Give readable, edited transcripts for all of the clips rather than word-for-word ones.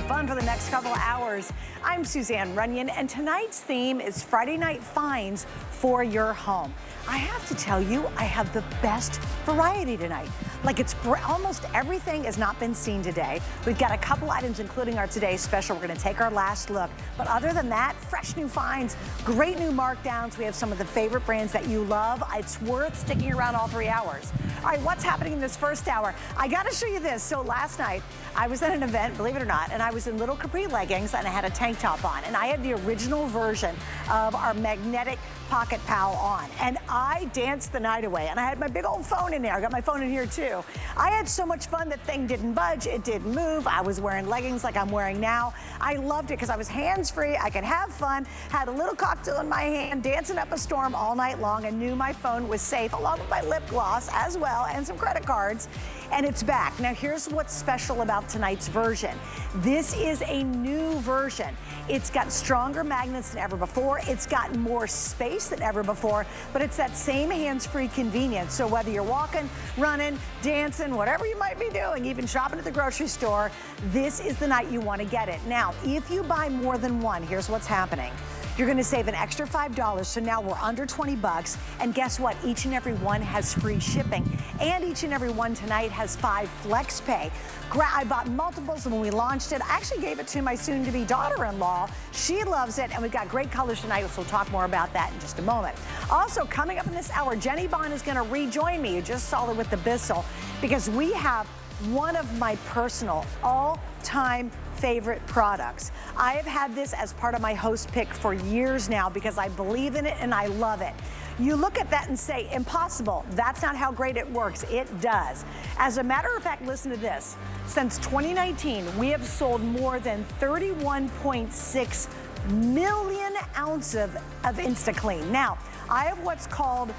fun for the next couple of hours. I'm Suzanne Runyon, and tonight's theme is Friday Night Finds for your home. I have to tell you, I have the best variety tonight. Like almost everything has not been seen today. We've got a couple items, including our today's special. We're gonna take our last look. But other than that, fresh new finds, great new markdowns. We have some of the favorite brands that you love. It's worth sticking around all 3 hours. All right, what's happening in this first hour? I gotta show you this. So last night, I was at an event, believe it or not, and I was in little capri leggings and I had a tank top on. And I had the original version of our magnetic pocket pal on. And I danced the night away. And I had my big old phone in there. I got my phone in here too. I had so much fun, that thing didn't budge, it didn't move. I was wearing leggings like I'm wearing now. I loved it because I was hands-free, I could have fun, had a little cocktail in my hand, dancing up a storm all night long, and knew my phone was safe, along with my lip gloss as well, and some credit cards. And it's back. Now here's what's special about tonight's version. This is a new version. It's got stronger magnets than ever before. It's got more space than ever before, but it's that same hands-free convenience. So whether you're walking, running, dancing, whatever you might be doing, even shopping at the grocery store, this is the night you want to get it. Now, if you buy more than one, here's what's happening. You're gonna save an extra $5, so now we're under 20 bucks. And guess what? Each and every one has free shipping. And each and every one tonight has 5 flex pay. I bought multiples, and when we launched it, I actually gave it to my soon-to-be daughter-in-law. She loves it, and we've got great colors tonight, so we'll talk more about that in just a moment. Also, coming up in this hour, Jenny Bond is gonna rejoin me. You just saw her with the Bissell, because we have one of my personal all-time favorite products. I have had this as part of my host pick for years now because I believe in it and I love it. You look at that and say, impossible. That's not how great it works. It does. As a matter of fact, listen to this. Since 2019, we have sold more than 31.6 million ounces of InstaClean. Now, I have what's called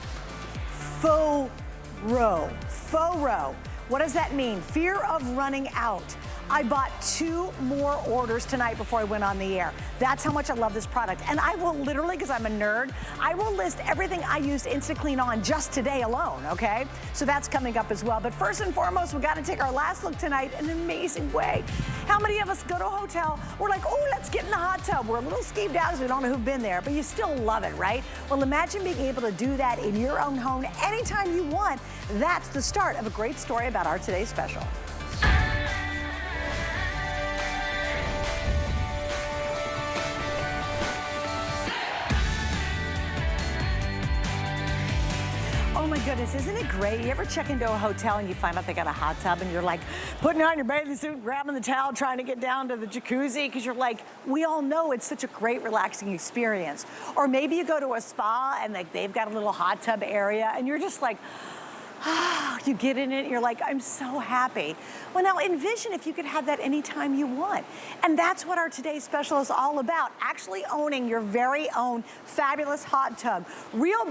faux row. Faux row. What does that mean? Fear of running out. I bought 2 more orders tonight before I went on the air. That's how much I love this product. And I will literally, because I'm a nerd, I will list everything I used InstaClean on just today alone, okay? So that's coming up as well. But first and foremost, we gotta take our last look tonight in an amazing way. How many of us go to a hotel, we're like, oh, let's get in the hot tub. We're a little skeeved out because we don't know who's been there, but you still love it, right? Well, imagine being able to do that in your own home anytime you want. That's the start of a great story about our today's special. Oh my goodness, isn't it great? You ever check into a hotel and you find out they got a hot tub and you're like putting on your bathing suit, grabbing the towel, trying to get down to the jacuzzi because you're like, we all know it's such a great relaxing experience. Or maybe you go to a spa and they've got a little hot tub area and you're just like, ah, you get in it, you're like, I'm so happy. Well, now envision if you could have that anytime you want. And that's what our today's special is all about, actually owning your very own fabulous hot tub. Real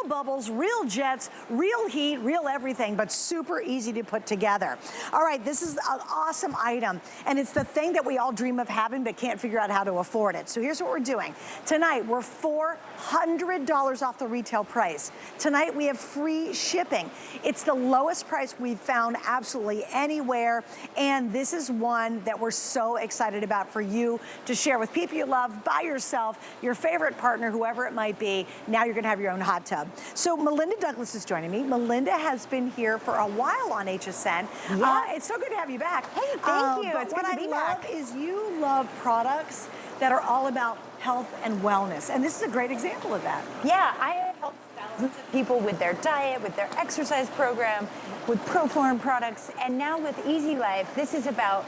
bubbles, real jets, real heat, real everything, but super easy to put together. All right, this is an awesome item, and it's the thing that we all dream of having but can't figure out how to afford it. So here's what we're doing. Tonight, we're $400 off the retail price. Tonight, we have free shipping. It's the lowest price we've found absolutely anywhere, and this is one that we're so excited about for you to share with people you love, by yourself, your favorite partner, whoever it might be. Now you're gonna have your own hot tub. So Melinda Douglas is joining me. Melinda has been here for a while on HSN. Yeah. It's so good to have you back. Hey, thank you. But what I love is you love products that are all about health and wellness, and this is a great example of that. Yeah, I help thousands of people with their diet, with their exercise program, with ProForm products, and now with Easy Life, this is about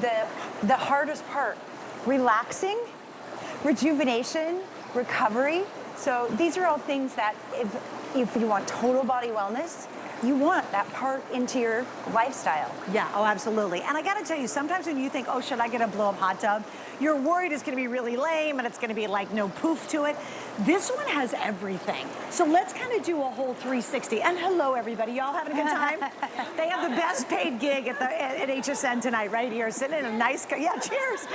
the hardest part: relaxing, rejuvenation, recovery. So these are all things that if you want total body wellness, you want that part into your lifestyle. Yeah, oh, absolutely. And I gotta tell you, sometimes when you think, oh, should I get a blow-up hot tub? You're worried it's gonna be really lame and it's gonna be like no poof to it. This one has everything. So let's kind of do a whole 360. And hello, everybody. Y'all having a good time? They have the best paid gig at HSN tonight, right here, sitting in a nice, yeah, cheers.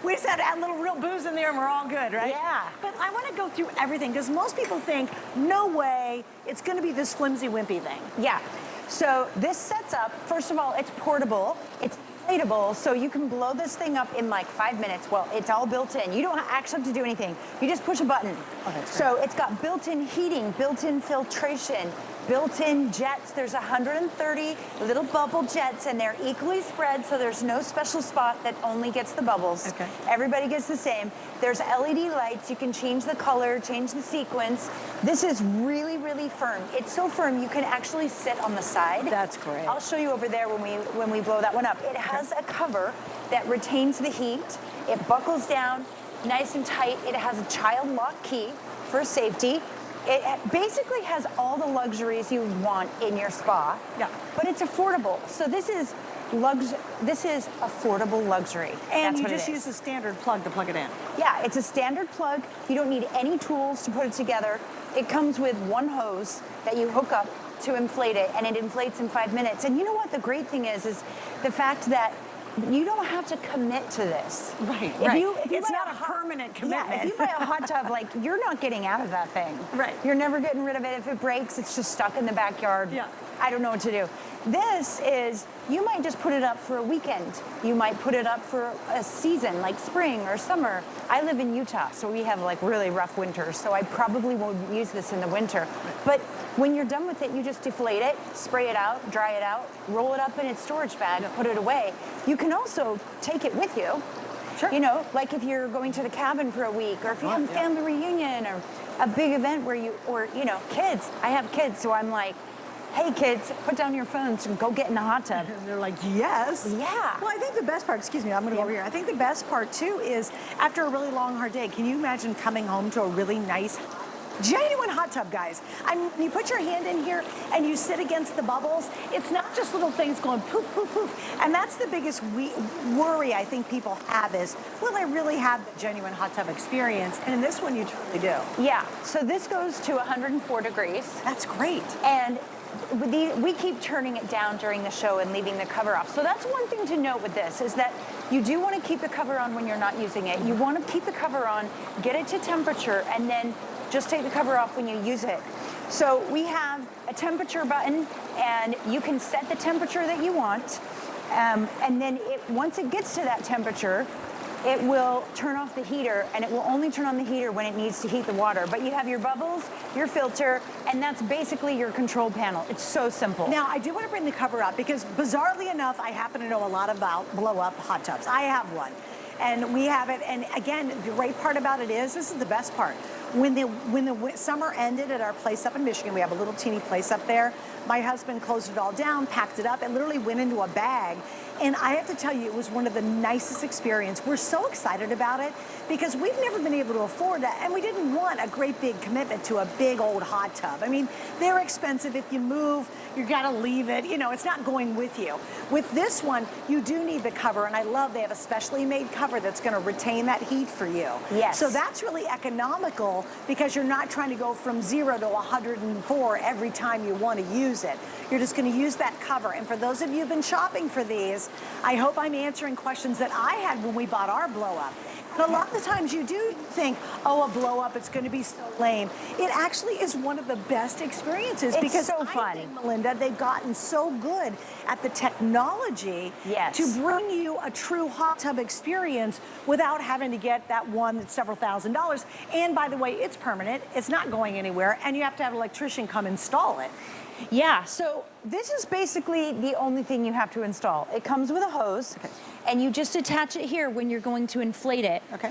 We just had to add a little real booze in there and we're all good, right? Yeah. But I want to go through everything because most people think, no way, it's going to be this flimsy, wimpy thing. Yeah. So this sets up, first of all, it's portable. It's inflatable, so you can blow this thing up in like 5 minutes. Well, it's all built in. You don't actually have to do anything. You just push a button. Oh, that's so it's got built-in heating, built-in filtration, built-in jets. There's 130 little bubble jets, and they're equally spread, so there's no special spot that only gets the bubbles. Okay. Everybody gets the same. There's LED lights. You can change the color, change the sequence. This is really, really firm. It's so firm you can actually sit on the side. That's great. I'll show you over there when we blow that one up. It has a cover that retains the heat. It buckles down nice and tight. It has a child lock key for safety. It basically has all the luxuries you want in your spa. Yeah. But it's affordable. So this is affordable luxury. And That's you what just it use is. a standard plug to plug it in. Yeah, it's a standard plug. You don't need any tools to put it together. It comes with one hose that you hook up to inflate it, and it inflates in 5 minutes. And you know what the great thing is the fact that you don't have to commit to this. Right, If it's buy not a permanent commitment. Yeah, if you buy a hot tub, like, you're not getting out of that thing. Right. You're never getting rid of it. If it breaks, it's just stuck in the backyard. Yeah. I don't know what to do. This is, you might just put it up for a weekend. You might put it up for a season, like spring or summer. I live in Utah, so we have like really rough winters, so I probably won't use this in the winter. But when you're done with it, you just deflate it, spray it out, dry it out, roll it up in its storage bag, put it away. You can also take it with you. Sure. You know, like if you're going to the cabin for a week, or if you have a family reunion, or a big event where kids. I have kids, so I'm like, hey kids, put down your phones and go get in the hot tub. And they're like, yes. Yeah. Well, I think the best part, excuse me, I'm gonna go over here. I think the best part too is after a really long, hard day, can you imagine coming home to a really nice, genuine hot tub, guys? I mean, you put your hand in here and you sit against the bubbles. It's not just little things going poof, poof, poof. And that's the biggest worry I think people have is, will I really have the genuine hot tub experience? And in this one, you truly do. Yeah, so this goes to 104 degrees. That's great. And we keep turning it down during the show and leaving the cover off. So that's one thing to note with this, is that you do want to keep the cover on when you're not using it. You want to keep the cover on, get it to temperature, and then just take the cover off when you use it. So we have a temperature button, and you can set the temperature that you want. And then once it gets to that temperature, it will turn off the heater, and it will only turn on the heater when it needs to heat the water. But you have your bubbles, your filter, and that's basically your control panel. It's so simple. Now, I do want to bring the cover up because bizarrely enough, I happen to know a lot about blow-up hot tubs. I have one, and we have it. And again, the great part about it is, this is the best part. When the summer ended at our place up in Michigan, we have a little teeny place up there. My husband closed it all down, packed it up. It literally went into a bag. And I have to tell you, it was one of the nicest experiences. We're so excited about it because we've never been able to afford that, and we didn't want a great big commitment to a big old hot tub. I mean, they're expensive. If you move, you gotta leave it. You know, it's not going with you. With this one, you do need the cover, and I love they have a specially made cover that's gonna retain that heat for you. Yes. So that's really economical because you're not trying to go from 0 to 104 every time you want to use it. You're just going to use that cover. And for those of you who've been shopping for these, I hope I'm answering questions that I had when we bought our blow up. And a lot of the times you do think, oh, a blow up, it's going to be so lame. It actually is one of the best experiences because so I fun. think, Melinda, they've gotten so good at the technology to bring you a true hot tub experience without having to get that one that's several $1,000s. And by the way, it's permanent. It's not going anywhere. And you have to have an electrician come install it. Yeah, so this is basically the only thing you have to install. It comes with a hose, and you just attach it here when you're going to inflate it. Okay.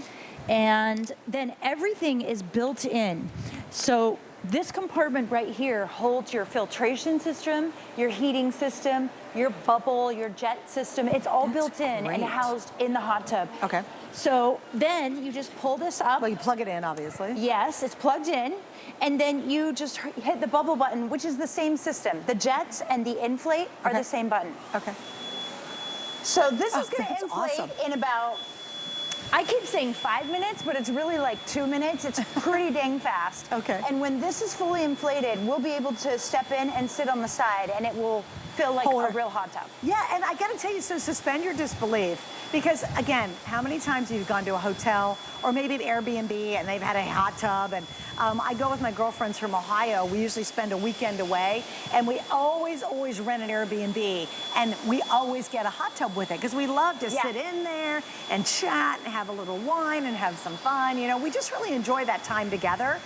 And then everything is built in. So this compartment right here holds your filtration system, your heating system, your bubble, your jet system. It's all built in and housed in the hot tub. Okay. So then you just pull this up. Well, you plug it in, obviously. Yes, it's plugged in. And then you just hit the bubble button, which is the same system. The jets and the inflate are the same button. Okay. So this is going to inflate awesome. in about I keep saying 5 minutes, but it's really like 2 minutes. It's pretty dang fast. Okay. And when this is fully inflated, we'll be able to step in and sit on the side, and it will feel like a real hot tub. Yeah, and I gotta tell you, so suspend your disbelief. Because again, how many times have you gone to a hotel or maybe an Airbnb and they've had a hot tub? And I go with my girlfriends from Ohio. We usually spend a weekend away, and we always rent an Airbnb, and we always get a hot tub with it because we love to sit in there and chat and have a little wine and have some fun. You know, we just really enjoy that time together.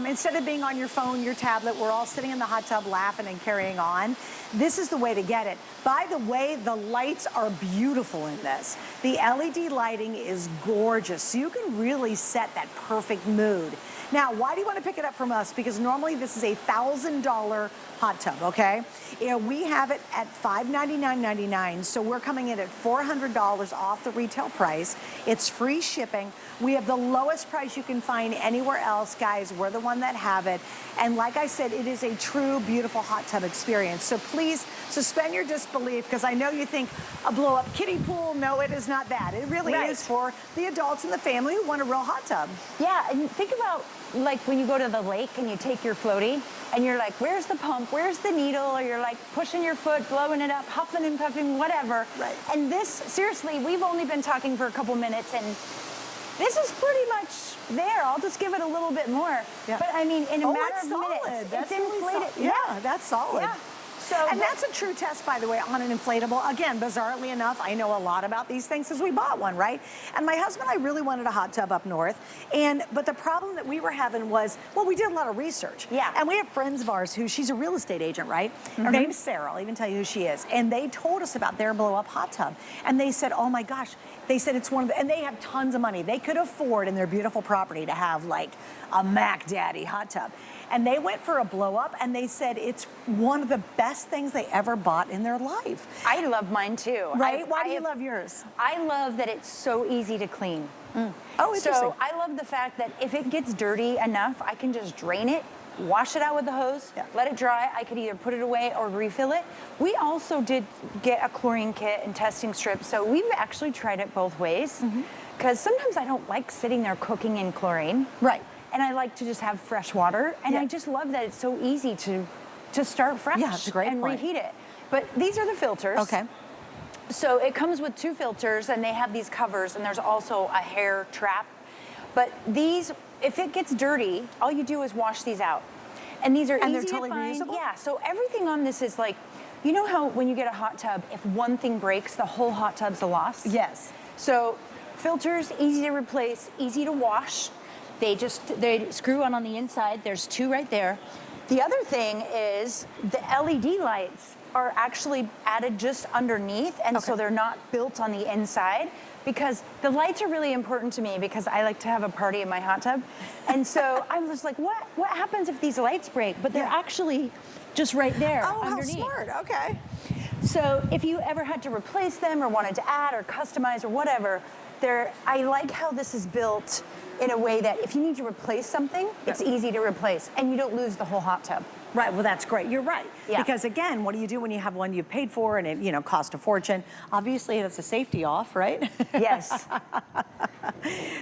Instead of being on your phone, your tablet, we're all sitting in the hot tub laughing and carrying on. This is the way to get it. By the way, the lights are beautiful in this. The LED lighting is gorgeous, so you can really set that perfect mood. Now, why do you want to pick it up from us? Because normally this is a $1,000 hot tub, okay? You know, we have it at $599.99, so we're coming in at $400 off the retail price. It's free shipping. We have the lowest price you can find anywhere else, guys. We're the one that have it. And like I said, it is a true, beautiful hot tub experience. So please suspend your disbelief, because I know you think a blow-up kiddie pool. No, it is not that. It really is for the adults in the family who want a real hot tub. Yeah, and think about like when you go to the lake and you take your floaty and you're like, where's the pump? Where's the needle? Or you're like pushing your foot, blowing it up, huffing and puffing, whatever. Right. And this, seriously, we've only been talking for a couple minutes, and this is pretty much there. I'll just give it a little bit more. Yeah. But I mean, in a matter of minutes, that's it's inflated. Really yeah, that's solid. Yeah. So, and that's a true test, by the way, on an inflatable. Again, bizarrely enough, I know a lot about these things because we bought one, right? And my husband and I really wanted a hot tub up north. But the problem that we were having was, well, we did a lot of research. Yeah. And we have friends of ours she's a real estate agent, right? Her name's Sarah. I'll even tell you who she is. And they told us about their blow-up hot tub. And they said, oh my gosh, they said it's one of the, and they have tons of money. They could afford in their beautiful property to have like a Mac Daddy hot tub. And they went for a blow-up, and they said it's one of the best things they ever bought in their life. I love mine too. Right? Why do you love yours? I love that it's so easy to clean. Oh, interesting. So I love the fact that if it gets dirty enough, I can just drain it, wash it out with the hose, let it dry. I could either put it away or refill it. We also did get a chlorine kit and testing strips, so we've actually tried it both ways. Because sometimes I don't like sitting there cooking in chlorine. Right. And I like to just have fresh water, and I just love that it's so easy to start fresh and reheat it. But these are the filters. Okay. So it comes with 2 filters, and they have these covers, and there's also a hair trap. But these, if it gets dirty, all you do is wash these out. And these are easy to find. Reusable? Yeah, so everything on this is like, you know how when you get a hot tub, if one thing breaks, the whole hot tub's a loss? Yes. So filters, easy to replace, easy to wash. They screw on the inside. There's 2 right there. The other thing is the LED lights are actually added just underneath, and so they're not built on the inside, because the lights are really important to me because I like to have a party in my hot tub. And so I was like, what happens if these lights break? But they're actually just right there underneath. Oh, how smart, okay. So if you ever had to replace them or wanted to add or customize or whatever, I like how this is built in a way that if you need to replace something, it's easy to replace, and you don't lose the whole hot tub. Right, well, that's great. You're right. Yeah. Because again, what do you do when you have one you've paid for and it, cost a fortune? Obviously, that's a safety off, right? Yes.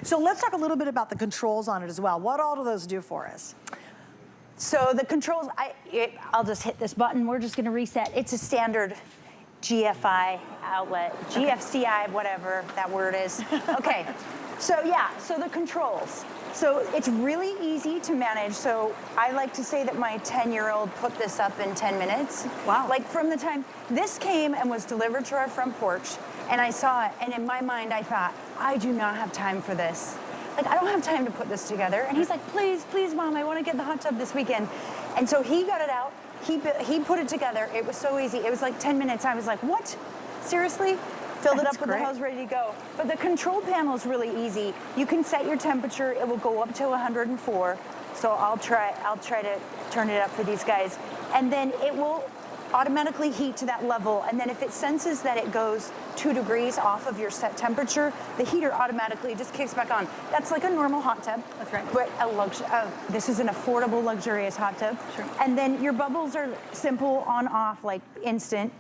So let's talk a little bit about the controls on it as well. What all do those do for us? So the controls, I'll just hit this button. We're just going to reset. It's a standard GFI outlet, GFCI, whatever that word is. Okay. So so the controls. So it's really easy to manage. So I like to say that my 10-year-old put this up in 10 minutes. Wow. Like from the time this came and was delivered to our front porch, and I saw it, and in my mind I thought, I do not have time for this. Like, I don't have time to put this together. And he's like, please, please, Mom, I want to get the hot tub this weekend. And so he got it out. He put it together. It was so easy. It was like 10 minutes. I was like, what? Seriously? Filled it up with the hose, ready to go. But the control panel is really easy. You can set your temperature. It will go up to 104. So I'll try to turn it up for these guys. And then it will automatically heat to that level. And then if it senses that it goes 2 degrees off of your set temperature, the heater automatically just kicks back on. That's like a normal hot tub. That's right. But this is an affordable, luxurious hot tub. Sure. And then your bubbles are simple, on, off, like instant.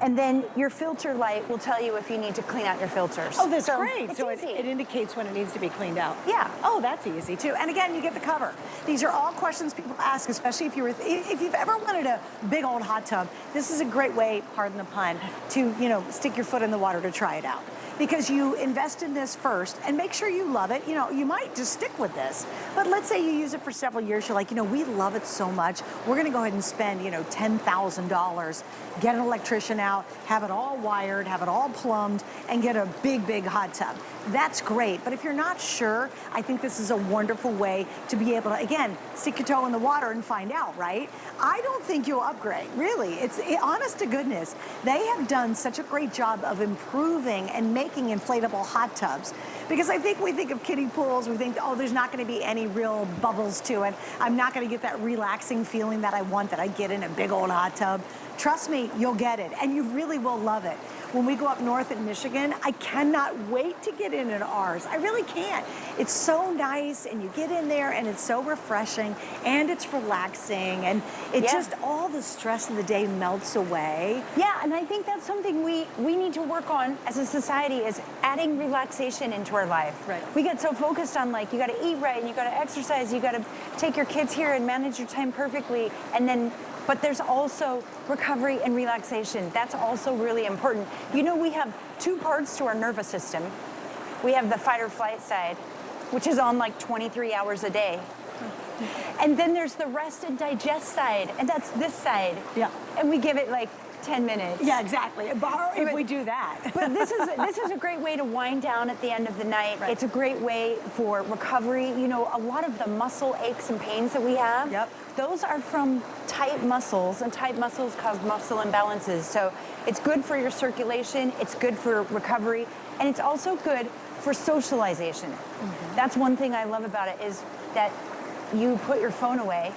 And then your filter light will tell you if you need to clean out your filters. Oh, that's so great. It's So easy. it indicates when it needs to be cleaned out. Yeah. Oh, that's easy too. And again, you get the cover. These are all questions people ask, especially if you've ever wanted a big old hot tub. This is a great way, pardon the pun, to stick your foot in the water to try it out. Because you invest in this first and make sure you love it. You might just stick with this, but let's say you use it for several years. You're like, we love it so much. We're going to go ahead and spend, $10,000, get an electrician out, have it all wired, have it all plumbed, and get a big, big hot tub. That's great. But if you're not sure, I think this is a wonderful way to be able to, again, stick your toe in the water and find out, right? I don't think you'll upgrade, really. Honest to goodness, they have done such a great job of improving and making inflatable hot tubs. Because I think we think of kiddie pools, we think, oh, there's not going to be any real bubbles to it. I'm not going to get that relaxing feeling that I want that I get in a big old hot tub. Trust me, you'll get it, and you really will love it. When we go up north in Michigan, I cannot wait to get in ours. I really can't. It's so nice, and you get in there, and it's so refreshing, and it's relaxing, and it just, all the stress of the day melts away. Yeah, and I think that's something we need to work on as a society, is adding relaxation into our life. Right. We get so focused on, like, you got to eat right, and you got to exercise, you got to take your kids here and manage your time perfectly, but there's also recovery and relaxation. That's also really important. We have two parts to our nervous system. We have the fight or flight side, which is on like 23 hours a day. And then there's the rest and digest side, and that's this side. Yeah. And we give it like 10 minutes. Yeah, exactly. If we do that. But this is a great way to wind down at the end of the night. Right. It's a great way for recovery. A lot of the muscle aches and pains that we have, those are from tight muscles, and tight muscles cause muscle imbalances. So it's good for your circulation, it's good for recovery, and it's also good for socialization. Mm-hmm. That's one thing I love about it, is that you put your phone away,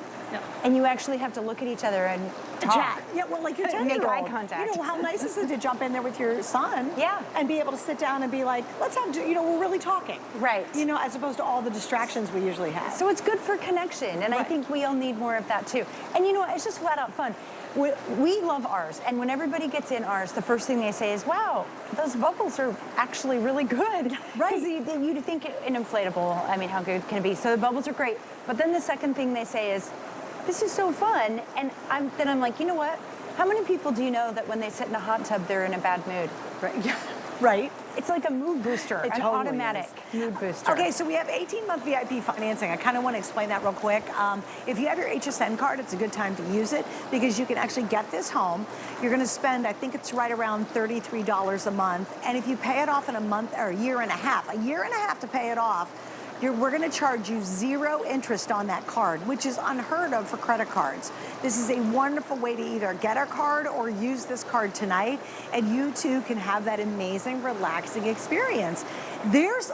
and you actually have to look at each other and talk. Chat. Yeah, well, like your 10-year-old. Make eye contact. How nice is it to jump in there with your son? Yeah. And be able to sit down and be like, let's have, we're really talking. Right. As opposed to all the distractions we usually have. So it's good for connection, and I think we all need more of that too. And it's just flat out fun. We love ours, and when everybody gets in ours, the first thing they say is, wow, those bubbles are actually really good. Right. Because you think an inflatable, I mean, how good can it be? So the bubbles are great. But then the second thing they say is, this is so fun. And I'm like, you know what? How many people do you know that when they sit in a hot tub, they're in a bad mood? Right. Right. It's like a mood booster, an totally automatic mood booster. Okay, so we have 18-month VIP financing. I kind of want to explain that real quick. If you have your HSN card, it's a good time to use it because you can actually get this home. You're going to spend, I think it's right around $33 a month. And if you pay it off in a month or a year and a half to pay it off, we're going to charge you 0 interest on that card, which is unheard of for credit cards. This is a wonderful way to either get a card or use this card tonight, and you too can have that amazing, relaxing experience.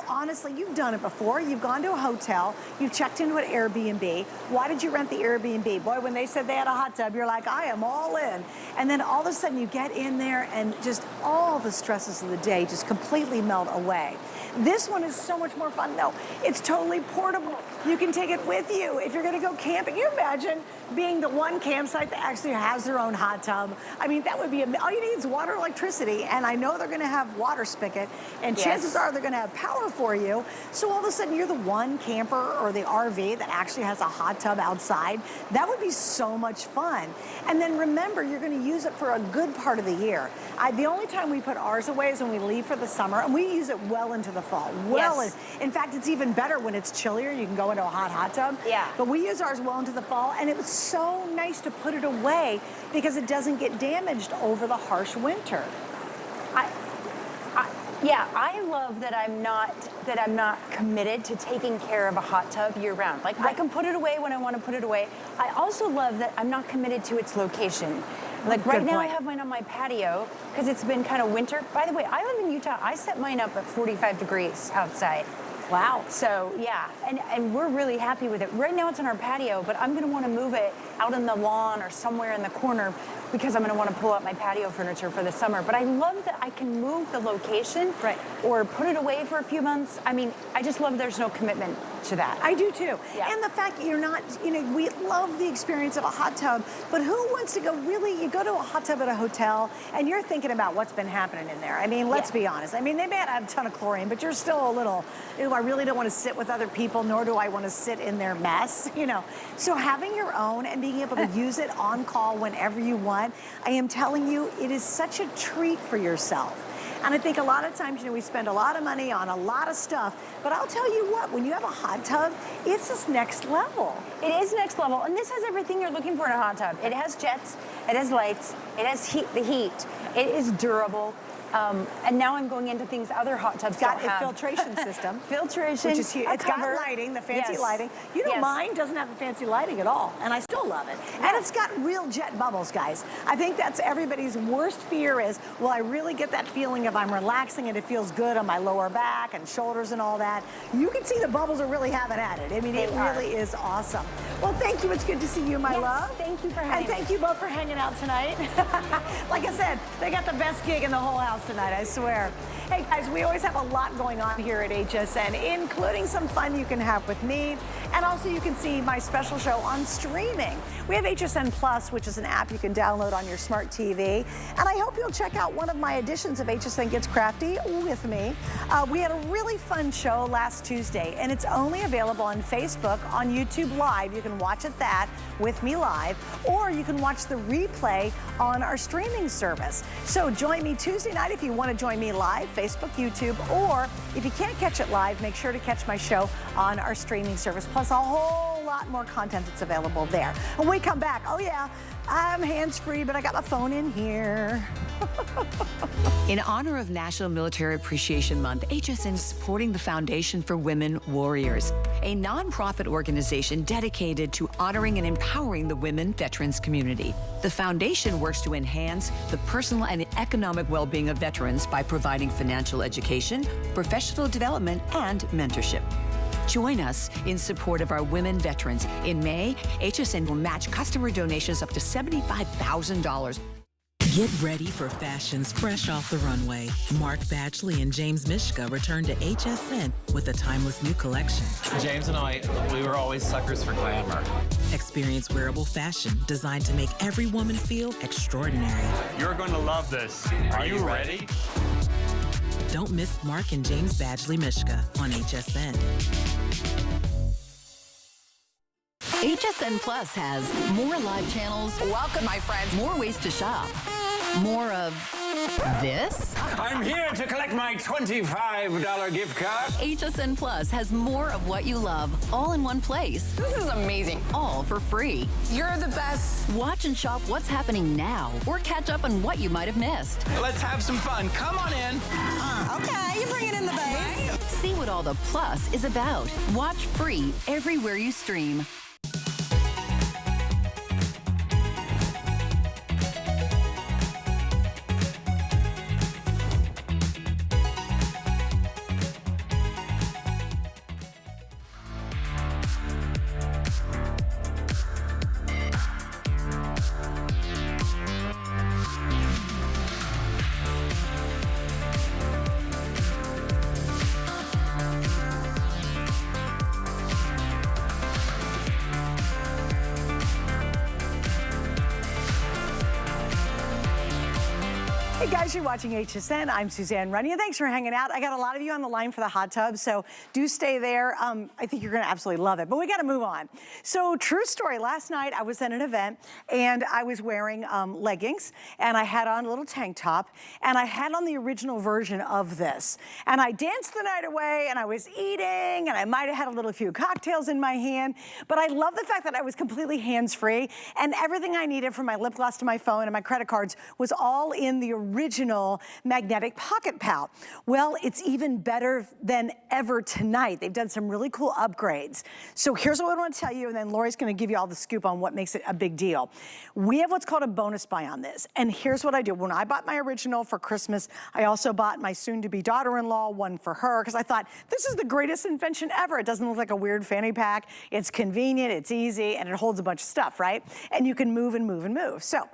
Honestly, you've done it before. You've gone to a hotel, you've checked into an Airbnb. Why did you rent the Airbnb? Boy, when they said they had a hot tub, you're like, I am all in. And then all of a sudden you get in there and just all the stresses of the day just completely melt away. This one is so much more fun though. It's totally portable. You can take it with you. If you're gonna go camping, you imagine being the one campsite that actually has their own hot tub. I mean, that would be, all you need is water, electricity, and I know they're gonna have water spigot, and chances are they're gonna have power for you. So all of a sudden you're the one camper or the RV that actually has a hot tub outside. That would be so much fun. And then remember, you're gonna use it for a good part of the year. The only time we put ours away is when we leave for the summer, and we use it well into the fall. In fact, it's even better when it's chillier. You can go into a hot tub. Yeah. But we use ours well into the fall, and it was so nice to put it away because it doesn't get damaged over the harsh winter. I love that I'm not committed to taking care of a hot tub year round. Like I can put it away when I want to put it away. I also love that I'm not committed to its location. Like right now I have mine on my patio because it's been kind of winter. By the way, I live in Utah. I set mine up at 45 degrees outside. Wow. So yeah, and we're really happy with it. Right now it's on our patio, but I'm gonna want to move it out in the lawn or somewhere in the corner because I'm gonna wanna pull out my patio furniture for the summer. But I love that I can move the location or put it away for a few months. I mean, I just love there's no commitment to that. I do too. Yeah. And the fact that you're not, you know, we love the experience of a hot tub, but who wants to go really, you go to a hot tub at a hotel and you're thinking about what's been happening in there. I mean, let's be honest. I mean, they may have a ton of chlorine, but you're still a little, you know, I really don't want to sit with other people, nor do I want to sit in their mess, you know. So having your own and being able to use it on call whenever you want, I am telling you, it is such a treat for yourself. And I think a lot of times, you know, we spend a lot of money on a lot of stuff, but I'll tell you what, when you have a hot tub, it's just next level. It is next level, and this has everything you're looking for in a hot tub. It has jets, it has lights, it has the heat, it is durable. And now I'm going into things other hot tubs Got don't have. a filtration system. Filtration, which is huge. It's got lighting, the fancy lighting. You know, mine doesn't have the fancy lighting at all, and I still love it. And it's got real jet bubbles, guys. I think that's everybody's worst fear is, will I really get that feeling of I'm relaxing and it feels good on my lower back and shoulders and all that? You can see the bubbles are really having at it. I mean, it really is awesome. Well, thank you. It's good to see you, my love. Thank you for having me. And thank you both for hanging out tonight. Like I said, they got the best gig in the whole house tonight, I swear. Hey guys, we always have a lot going on here at HSN, including some fun you can have with me, and also you can see my special show on streaming. We have HSN Plus, which is an app you can download on your smart TV, and I hope you'll check out one of my editions of HSN Gets Crafty with me. We had a really fun show last Tuesday, and it's only available on Facebook, on YouTube Live. You can watch it with me live, or you can watch the replay on our streaming service. So join me Tuesday night if you want to join me live, Facebook, YouTube, or if you can't catch it live, make sure to catch my show on our streaming service, plus a whole lot more content that's available there. When we come back, oh yeah, I'm hands-free, but I got my phone in here. In honor of National Military Appreciation Month, HSN is supporting the Foundation for Women Warriors, a nonprofit organization dedicated to honoring and empowering the women veterans community. The foundation works to enhance the personal and economic well-being of veterans by providing financial education, professional development, and mentorship. Join us in support of our women veterans. In May, HSN will match customer donations up to $75,000. Get ready for fashions fresh off the runway. Mark Badgley and James Mishka return to HSN with a timeless new collection. James and I, we were always suckers for glamour. Experience wearable fashion designed to make every woman feel extraordinary. You're going to love this. Are you ready? Don't miss Mark and James Badgley Mishka on HSN. HSN Plus has more live channels. Welcome, my friends. More ways to shop. More of this. I'm here to collect my $25 gift card. HSN Plus has more of what you love, all in one place. This is amazing. All for free. You're the best. Watch and shop what's happening now, or catch up on what you might have missed. Let's have some fun. Come on in. Okay, you're bringing in the base. Right? See what all the Plus is about. Watch free everywhere you stream. Hey guys, you're watching HSN. I'm Suzanne Runyon. Thanks for hanging out. I got a lot of you on the line for the hot tub, so do stay there. I think you're gonna absolutely love it, but we gotta move on. So true story, last night I was at an event and I was wearing leggings and I had on a little tank top and I had on the original version of this. And I danced the night away and I was eating and I might've had a few cocktails in my hand, but I love the fact that I was completely hands-free and everything I needed from my lip gloss to my phone and my credit cards was all in the original magnetic pocket pouch. Well, it's even better than ever tonight. They've done some really cool upgrades. So here's what I want to tell you, and then Lori's going to give you all the scoop on what makes it a big deal. We have what's called a bonus buy on this, and here's what I do. When I bought my original for Christmas, I also bought my soon-to-be daughter-in-law one for her, because I thought, this is the greatest invention ever. It doesn't look like a weird fanny pack. It's convenient, it's easy, and it holds a bunch of stuff, right? And you can move and move and move. So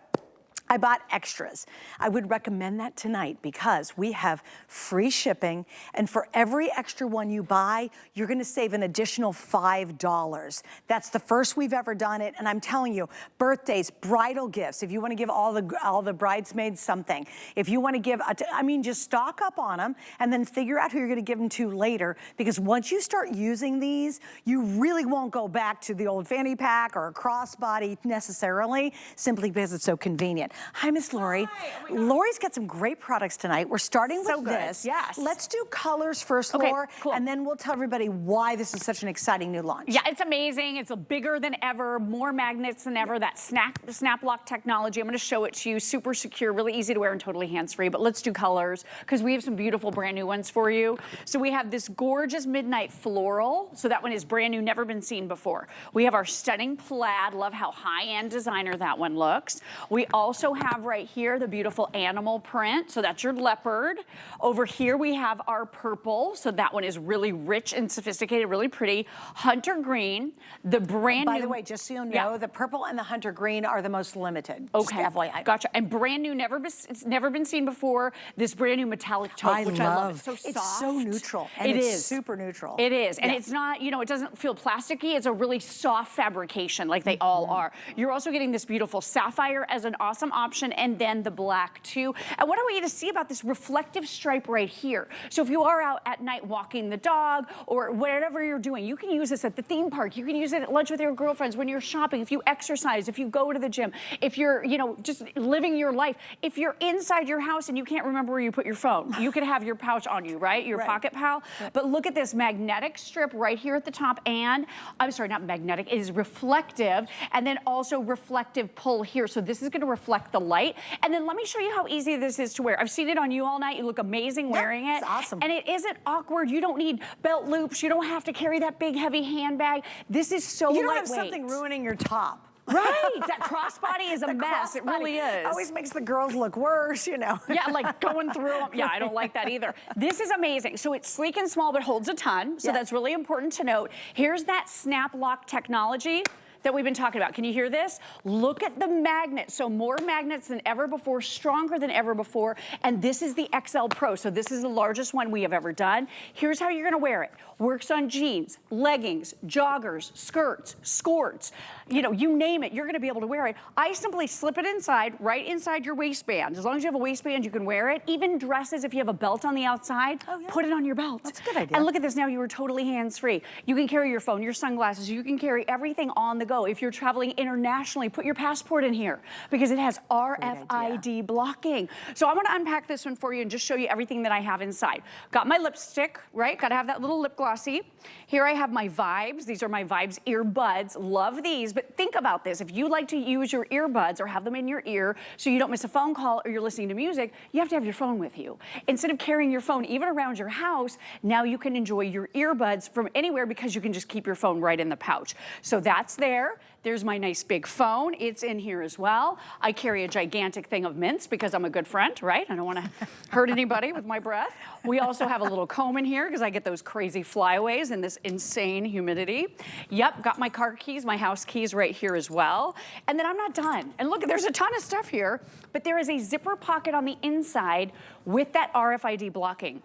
I bought extras. I would recommend that tonight because we have free shipping, and for every extra one you buy, you're gonna save an additional $5. That's the first we've ever done it, and I'm telling you, birthdays, bridal gifts, if you wanna give all the bridesmaids something, if you wanna give, I mean, just stock up on them and then figure out who you're gonna give them to later, because once you start using these, you really won't go back to the old fanny pack or a crossbody necessarily, simply because it's so convenient. Hi, Miss Lori. Hi. Oh Lori's got some great products tonight. We're starting with this. Yes. Let's do colors first, Okay, Laura, cool. and then we'll tell everybody why this is such an exciting new launch. Yeah, it's amazing. It's bigger than ever, more magnets than ever. That snap lock technology. I'm going to show it to you. Super secure, really easy to wear, and totally hands-free. But let's do colors because we have some beautiful brand new ones for you. So we have this gorgeous midnight floral. So that one is brand new, never been seen before. We have our stunning plaid. Love how high-end designer that one looks. We also have right here the beautiful animal print. So that's your leopard. Over here we have our purple. So that one is really rich and sophisticated, really pretty. Hunter green, the brand new. By the way, just so you know, the purple and the hunter green are the most limited. Okay, Just FYI. gotcha. And brand new, it's never been seen before. This brand new metallic taupe, which I love. It's so soft. It's so neutral. And it it's is super neutral. It is, and it's not, you know, it doesn't feel plasticky. It's a really soft fabrication, like they all are. You're also getting this beautiful sapphire as an awesome option, and then the black too. And what I want you to see about this reflective stripe right here. So if you are out at night walking the dog or whatever you're doing, you can use this at the theme park. You can use it at lunch with your girlfriends, when you're shopping, if you exercise, if you go to the gym, if you're, you know, just living your life. If you're inside your house and you can't remember where you put your phone, you can have your pouch on you, right? Your pocket pal. But look at this magnetic strip right here at the top, and I'm sorry, not magnetic, it is reflective, and then also reflective pull here. So this is gonna reflect the light. And then let me show you how easy this is to wear. I've seen it on you all night. You look amazing wearing it. It's awesome. And it isn't awkward. You don't need belt loops. You don't have to carry that big heavy handbag. This is so lightweight. You don't have something ruining your top. Right, that crossbody is a mess. It really is. Always makes the girls look worse, you know. Yeah, like going through them. Yeah, I don't like that either. This is amazing. So it's sleek and small, but holds a ton. So that's really important to note. Here's that snap lock technology that we've been talking about. Can you hear this? Look at the magnet. So more magnets than ever before, stronger than ever before. And this is the XL Pro. So this is the largest one we have ever done. Here's how you're gonna wear it. Works on jeans, leggings, joggers, skirts, skirts, you know, you name it, you're gonna be able to wear it. I simply slip it inside, right inside your waistband. As long as you have a waistband, you can wear it. Even dresses, if you have a belt on the outside, put it on your belt. That's a good idea. And look at this, now you are totally hands-free. You can carry your phone, your sunglasses, you can carry everything on the go. If you're traveling internationally, put your passport in here because it has RFID blocking. So I'm gonna unpack this one for you and just show you everything that I have inside. Got my lipstick, right? Gotta have that little lip glossy. Here I have my Vibes. These are my Vibes earbuds. Love these, but think about this. If you like to use your earbuds or have them in your ear so you don't miss a phone call or you're listening to music, you have to have your phone with you. Instead of carrying your phone even around your house, now you can enjoy your earbuds from anywhere because you can just keep your phone right in the pouch. So that's there. There's my nice big phone. It's in here as well. I carry a gigantic thing of mints because I'm a good friend, right? I don't want to hurt anybody with my breath. We also have a little comb in here because I get those crazy flyaways in this insane humidity. Yep, got my car keys, my house keys right here as well. And then I'm not done. And look, there's a ton of stuff here, but there is a zipper pocket on the inside with that RFID blocking.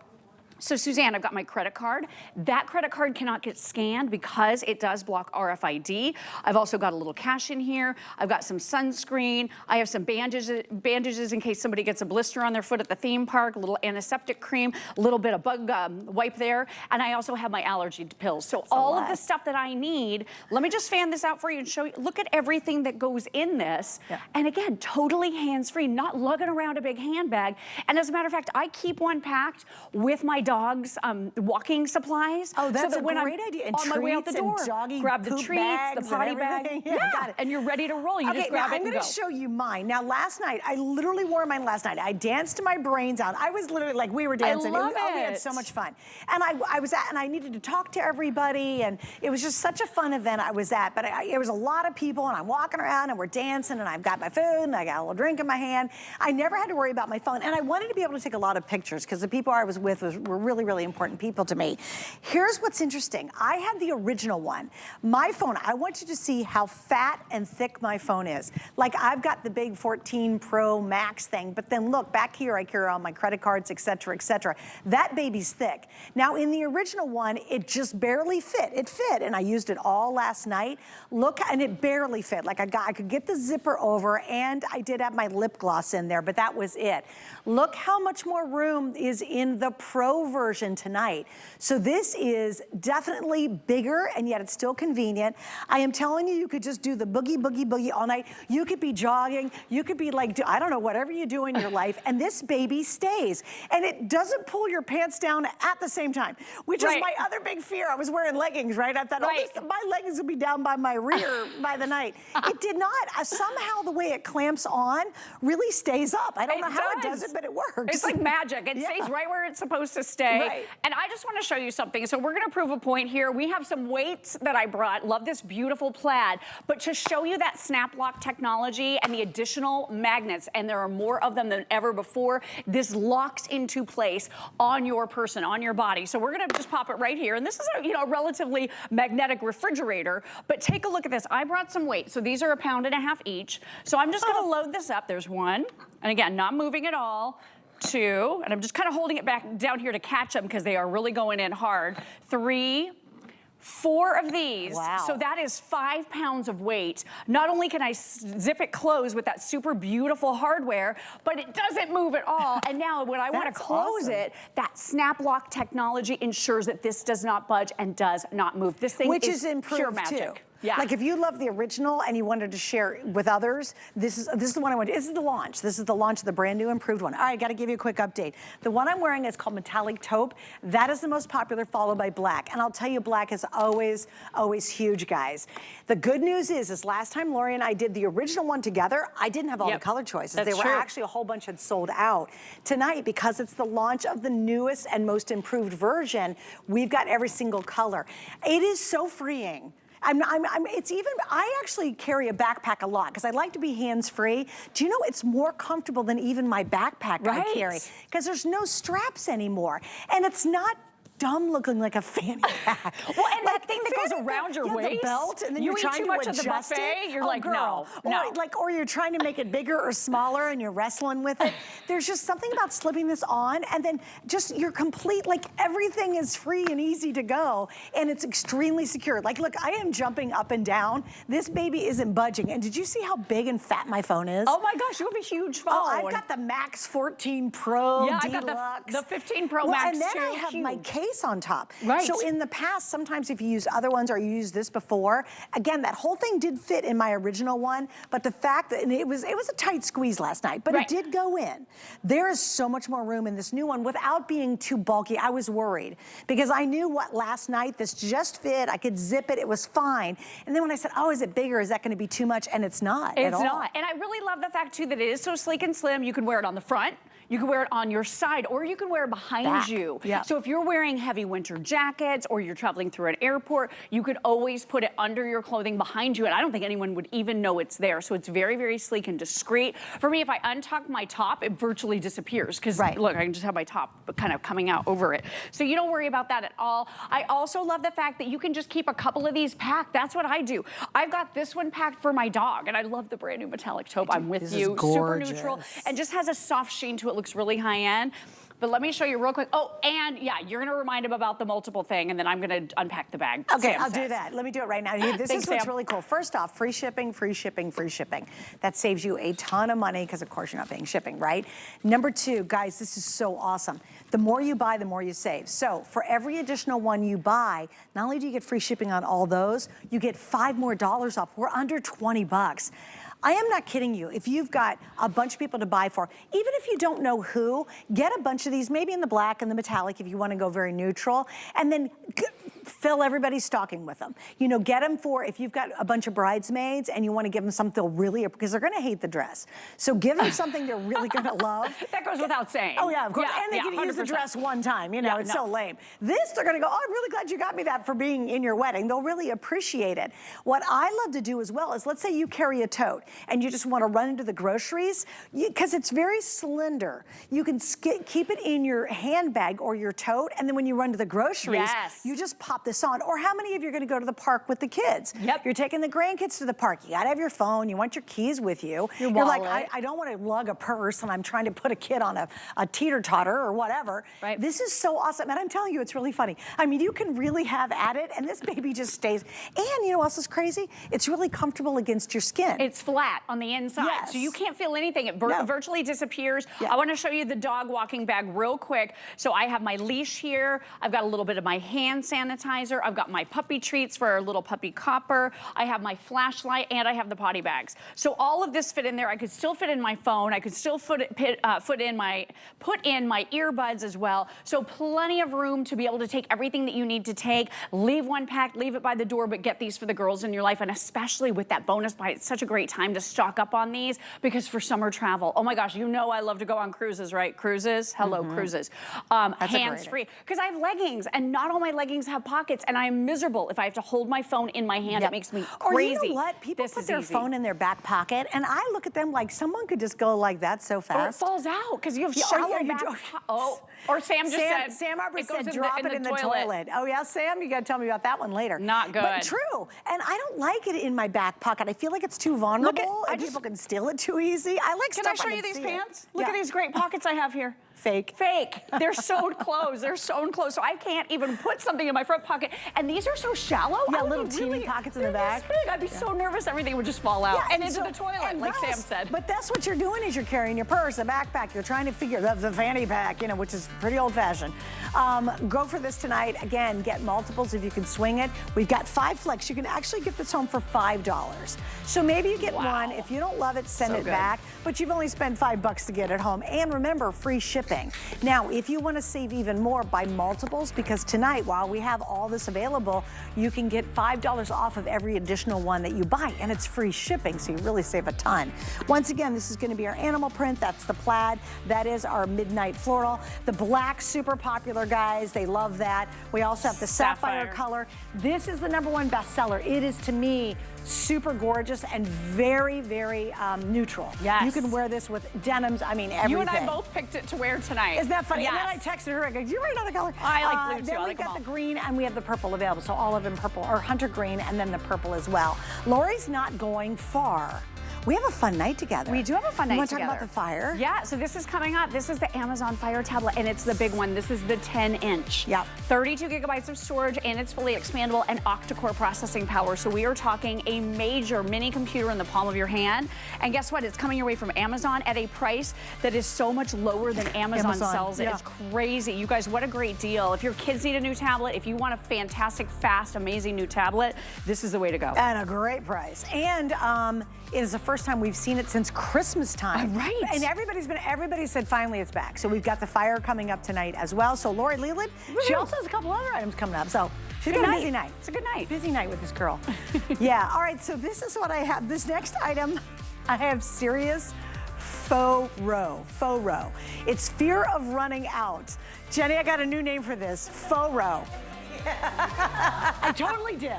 So Suzanne, I've got my credit card. That credit card cannot get scanned because it does block RFID. I've also got a little cash in here. I've got some sunscreen. I have some bandages in case somebody gets a blister on their foot at the theme park, a little antiseptic cream, a little bit of bug wipe there. And I also have my allergy pills. So all of the stuff that I need, let me just fan this out for you and show you. Look at everything that goes in this. And again, totally hands-free, not lugging around a big handbag. And as a matter of fact, I keep one packed with my dog's walking supplies. Oh, that's so that a when great idea. And on my way out the door, grab the treats, the potty bag. Yeah, got it. And you're ready to roll. You just grab it and go. I'm going to show you mine. Now, last night, I literally wore mine last night. I danced my brains out. I was literally like, we were dancing. I love it. We had so much fun. And I needed to talk to everybody, and it was just such a fun event I was at. But it was a lot of people, and I'm walking around, and we're dancing, and I've got my food, and I got a little drink in my hand. I never had to worry about my phone, and I wanted to be able to take a lot of pictures because the people I was with were really, really important people to me. Here's what's interesting. I had the original one. My phone, I want you to see how fat and thick my phone is. Like I've got the big 14 Pro Max thing, but then look, back here I carry all my credit cards, et cetera, et cetera. That baby's thick. Now in the original one, it just barely fit. It fit, and I used it all last night. Look, and it barely fit. Like I could get the zipper over, and I did have my lip gloss in there, but that was it. Look how much more room is in the Pro version tonight. So this is definitely bigger, and yet it's still convenient. I am telling you, you could just do the boogie, boogie, boogie all night. You could be jogging. You could be like, I don't know, whatever you do in your life, and this baby stays. And it doesn't pull your pants down at the same time, which is my other big fear. I was wearing leggings, right? I thought, oh, my leggings would be down by my rear by the night. It did not. Somehow the way it clamps on really stays up. I don't know how it does it, but it works. It's like magic. It stays right where it's supposed to stay. Right. And I just want to show you something. So we're going to prove a point here. We have some weights that I brought. Love this beautiful plaid. But to show you that snap lock technology and the additional magnets, and there are more of them than ever before, this locks into place on your person, on your body. So we're going to just pop it right here. And this is a relatively magnetic refrigerator. But take a look at this. I brought some weight. So these are 1.5 pounds each. So I'm just going to load this up. There's one. And again, not moving at all. 2, and I'm just kind of holding it back down here to catch them because they are really going in hard. 3, 4 of these. Wow. So that is 5 pounds of weight. Not only can I zip it closed with that super beautiful hardware, but it doesn't move at all. And now when I want to close it, that snap lock technology ensures that this does not budge and does not move. This thing is pure magic. Too. Yeah. Like if you love the original and you wanted to share it with others, this is the one I want. This is the launch. This is the launch of the brand new improved one. All right, I got to give you a quick update. The one I'm wearing is called Metallic Taupe. That is the most popular, followed by black. And I'll tell you, black is always, always huge, guys. The good news is last time Lori and I did the original one together, I didn't have all the color choices. That's they were true. actually a whole bunch had sold out. Tonight, because it's the launch of the newest and most improved version, we've got every single color. It is so freeing. I actually carry a backpack a lot because I like to be hands-free. Do you know it's more comfortable than even my backpack I carry because there's no straps anymore. And it's not dumb looking like a fanny pack. Well, and that thing that goes around your waist, the belt, and then you you're eat trying too to much adjust of the buffet, it. you're like, no. Or you're trying to make it bigger or smaller and you're wrestling with it. There's just something about slipping this on and then just you're complete, like everything is free and easy to go and it's extremely secure. Like, look, I am jumping up and down. This baby isn't budging. And did you see how big and fat my phone is? Oh my gosh, you have a huge phone. Oh, I've got the Max 14 Pro Deluxe. I got the 15 Pro Max and then too. I have my case on top. Right. So in the past, sometimes if you use other ones or you use this before, again, that whole thing did fit in my original one, but the fact that, and it was a tight squeeze last night, but it did go in. There is so much more room in this new one without being too bulky. I was worried because I knew what last night, this just fit, I could zip it, it was fine. And then when I said, oh, is it bigger? Is that gonna be too much? And it's not at all. It's not. And I really love the fact too that it is so sleek and slim. You can wear it on the front. You can wear it on your side, or you can wear it behind you. Yeah. So if you're wearing heavy winter jackets or you're traveling through an airport, you could always put it under your clothing behind you, and I don't think anyone would even know it's there. So it's very, very sleek and discreet. For me, if I untuck my top, it virtually disappears, because look, I can just have my top kind of coming out over it. So you don't worry about that at all. I also love the fact that you can just keep a couple of these packed. That's what I do. I've got this one packed for my dog, and I love the brand new Metallic Taupe. I'm with you. Super neutral, and just has a soft sheen to it. Looks really high end. But let me show you real quick. Oh, and yeah, you're gonna remind him about the multiple thing, and then I'm gonna unpack the bag. Okay, I'll do that. Let me do it right now. This is what's really cool. First off, free shipping, free shipping, free shipping. That saves you a ton of money because, of course, you're not paying shipping, right? Number 2, guys, this is so awesome. The more you buy, the more you save. So for every additional one you buy, not only do you get free shipping on all those, you get $5 more off. We're under 20 bucks. I am not kidding you. If you've got a bunch of people to buy for, even if you don't know who, get a bunch of these, maybe in the black and the metallic if you want to go very neutral, and then Fill everybody's stocking with them. You know, get them for if you've got a bunch of bridesmaids and you want to give them something they'll really, because they're going to hate the dress. So give them something they're really going to love. That goes without saying. Oh yeah, of course. Yeah, and they can use the 100%. dress one time, you know, it's so lame. This, they're going to go, oh, I'm really glad you got me that for being in your wedding. They'll really appreciate it. What I love to do as well is, let's say you carry a tote and you just want to run into the groceries, because it's very slender. You can keep it in your handbag or your tote, and then when you run to the groceries, you just pop this on. Or how many of you are going to go to the park with the kids? Yep. You're taking the grandkids to the park. You got to have your phone. You want your keys with you. Your You're wallet. like, I don't want to lug a purse and I'm trying to put a kid on a teeter-totter or whatever. Right. This is so awesome. And I'm telling you, it's really funny. I mean, you can really have at it, and this baby just stays. And you know what else is crazy? It's really comfortable against your skin. It's flat on the inside, so you can't feel anything. It virtually disappears. I want to show you the dog walking bag real quick. So I have my leash here. I've got a little bit of my hand sanitizer. I've got my puppy treats for our little puppy Copper. I have my flashlight, and I have the potty bags. So all of this fit in there. I could still fit in my phone. I could still put in my earbuds as well. So plenty of room to be able to take everything that you need to take. Leave one packed, leave it by the door, but get these for the girls in your life. And especially with that bonus buy, it's such a great time to stock up on these, because for summer travel, oh my gosh, you know I love to go on cruises, right? Cruises, hello cruises. Hands-free, because I have leggings, and not all my leggings have pockets, and I'm miserable if I have to hold my phone in my hand. It makes me crazy. Or you know what? People put their phone in their back pocket, and I look at them like someone could just go like that so fast. Or it falls out because you have shallow back. Or Sam just said. Sam Arbor said drop it in the toilet. Oh yeah, Sam, you got to tell me about that one later. Not good. But true, and I don't like it in my back pocket. I feel like it's too vulnerable, and people can steal it too easy. I like Can stuff I show you can these see pants? it. Look at these great pockets I have here. Fake. Fake. They're sewed closed. They're sewn closed, so I can't even put something in my front pocket. And these are so shallow. Yeah, little teeny pockets in the back. This big. I'd be so nervous everything would just fall out and into the toilet, like Sam said. But that's what you're doing, is you're carrying your purse, a backpack. You're trying to figure the fanny pack, you know, which is pretty old-fashioned. Go for this tonight. Again, get multiples if you can swing it. We've got 5 flex. You can actually get this home for $5. So maybe you get one. If you don't love it, send it back. But you've only spent $5 to get it home. And remember, free shipping. Now, if you want to save even more, buy multiples, because tonight, while we have all this available, you can get $5 off of every additional one that you buy, and it's free shipping, so you really save a ton. Once again, this is going to be our animal print. That's the plaid. That is our midnight floral. The black, super popular, guys. They love that. We also have the sapphire color. This is the #1 bestseller. It is, to me, super gorgeous and very, very neutral. Yes. You can wear this with denims, I mean, everything. You and I both picked it to wear tonight. Isn't that funny? Yes. And then I texted her, I go, do you wear another color? I like blue too. Then I we've like them got all. the green and we have the purple available. So olive and purple, or hunter green, and then the purple as well. Lori's not going far. We have a fun night together. We do have a fun night together. You want to talk about the fire? Yeah, so this is coming up. This is the Amazon Fire tablet, and it's the big one. This is the 10-inch. Yep. 32 gigabytes of storage, and it's fully expandable and octa-core processing power. So we are talking a major mini computer in the palm of your hand. And guess what? It's coming your way from Amazon at a price that is so much lower than Amazon sells it. It's crazy. You guys, what a great deal. If your kids need a new tablet, if you want a fantastic, fast, amazing new tablet, this is the way to go. And a great price. And it is the first time we've seen it since Christmas time. Right. And everybody said finally it's back. So we've got the fire coming up tonight as well. So Lori Leland, she also has a couple other items coming up. So she's got a busy night. It's a good night. Busy night with this girl. Yeah, all right, so this is what I have. This next item, I have serious faux row. It's fear of running out. Jenny, I got a new name for this, faux row. I totally did.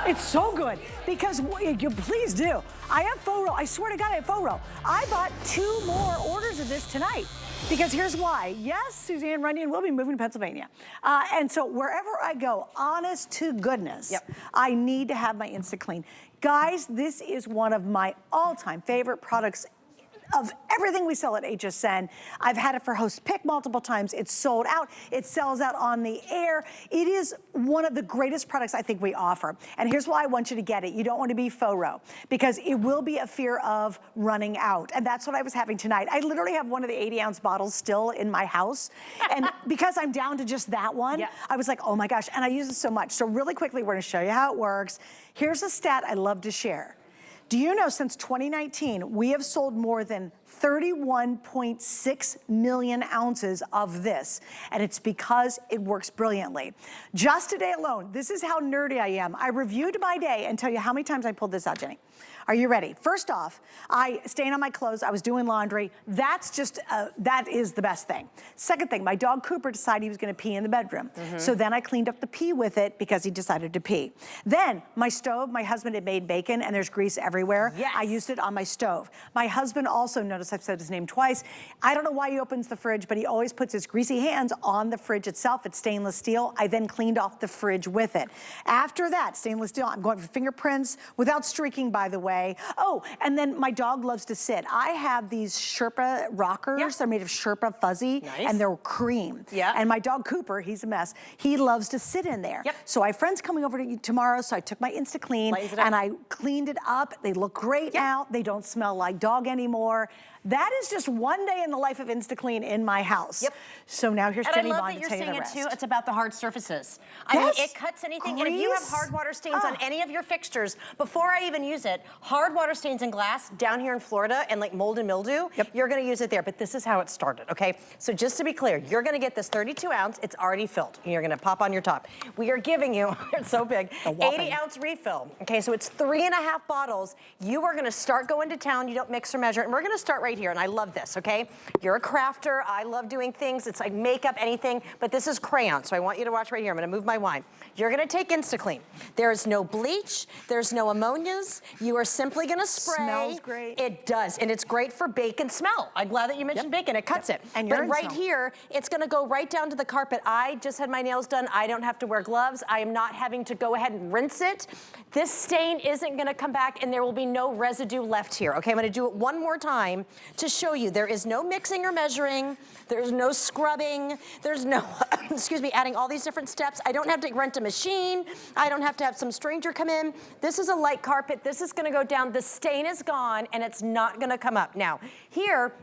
It's so good because you please do. I have faux row. I swear to God, I have faux row. I bought 2 more orders of this tonight because here's why. Yes, Suzanne Runyon will be moving to Pennsylvania. And so wherever I go, honest to goodness, I need to have my Instant Clean. Guys, this is one of my all-time favorite products of everything we sell at HSN. I've had it for Host Pick multiple times. It's sold out. It sells out on the air. It is one of the greatest products I think we offer. And here's why I want you to get it. You don't want to be faux row because it will be a fear of running out. And that's what I was having tonight. I literally have one of the 80-ounce bottles still in my house. And because I'm down to just that one, I was like, oh my gosh. And I use it so much. So really quickly, we're going to show you how it works. Here's a stat I love to share. Do you know since 2019, we have sold more than 31.6 million ounces of this, and it's because it works brilliantly. Just today alone, this is how nerdy I am. I reviewed my day and tell you how many times I pulled this out, Jenny. Are you ready? First off, I stained on my clothes, I was doing laundry. That's just, that is the best thing. Second thing, my dog Cooper decided he was gonna pee in the bedroom. So then I cleaned up the pee with it because he decided to pee. Then my stove, my husband had made bacon and there's grease everywhere. Yes. I used it on my stove. My husband also, notice I've said his name twice. I don't know why he opens the fridge, but he always puts his greasy hands on the fridge itself. It's stainless steel. I then cleaned off the fridge with it. After that, stainless steel, I'm going for fingerprints without streaking, by the way. Oh, and then my dog loves to sit. I have these Sherpa rockers. Yep. They're made of Sherpa fuzzy, Nice. and they're cream. Yeah. And my dog Cooper, he's a mess. He loves to sit in there. Yep. So I have friends coming over tomorrow, so I took my InstaClean and I cleaned it up. They look great now. They don't smell like dog anymore. That is just one day in the life of InstaClean in my house. Yep. So now here's And Jenny I love Bond that to you're tell you saying the it rest. too. It's about the hard surfaces. I mean, it cuts anything. And if you have Grease. hard water stains on any of your fixtures, before I even use it, hard water stains in glass down here in Florida and like mold and mildew, you're gonna use it there. But this is how it started, okay? So just to be clear, you're gonna get this 32 ounce, it's already filled. You're gonna pop on your top. We are giving you, it's so big, 80 ounce refill. Okay, so it's 3.5 bottles. You are gonna start going to town, you don't mix or measure, and we're gonna start right here, and I love this, okay? You're a crafter, I love doing things, it's like makeup, anything, but this is crayon, so I want you to watch right here. I'm gonna move my wine. You're gonna take InstaClean. There's no bleach, there's no ammonias, you are simply gonna spray. Smells great. It does, and it's great for bacon smell. I'm glad that you mentioned bacon, it cuts it. And but urine right smell. here, it's gonna go right down to the carpet. I just had my nails done, I don't have to wear gloves, I am not having to go ahead and rinse it. This stain isn't gonna come back and there will be no residue left here. Okay, I'm gonna do it one more time to show you there is no mixing or measuring, there's no scrubbing, there's no, excuse me, adding all these different steps. I don't have to rent a machine, I don't have to have some stranger come in. This is a light carpet, this is gonna go down, the stain is gone and it's not gonna come up. Now, here,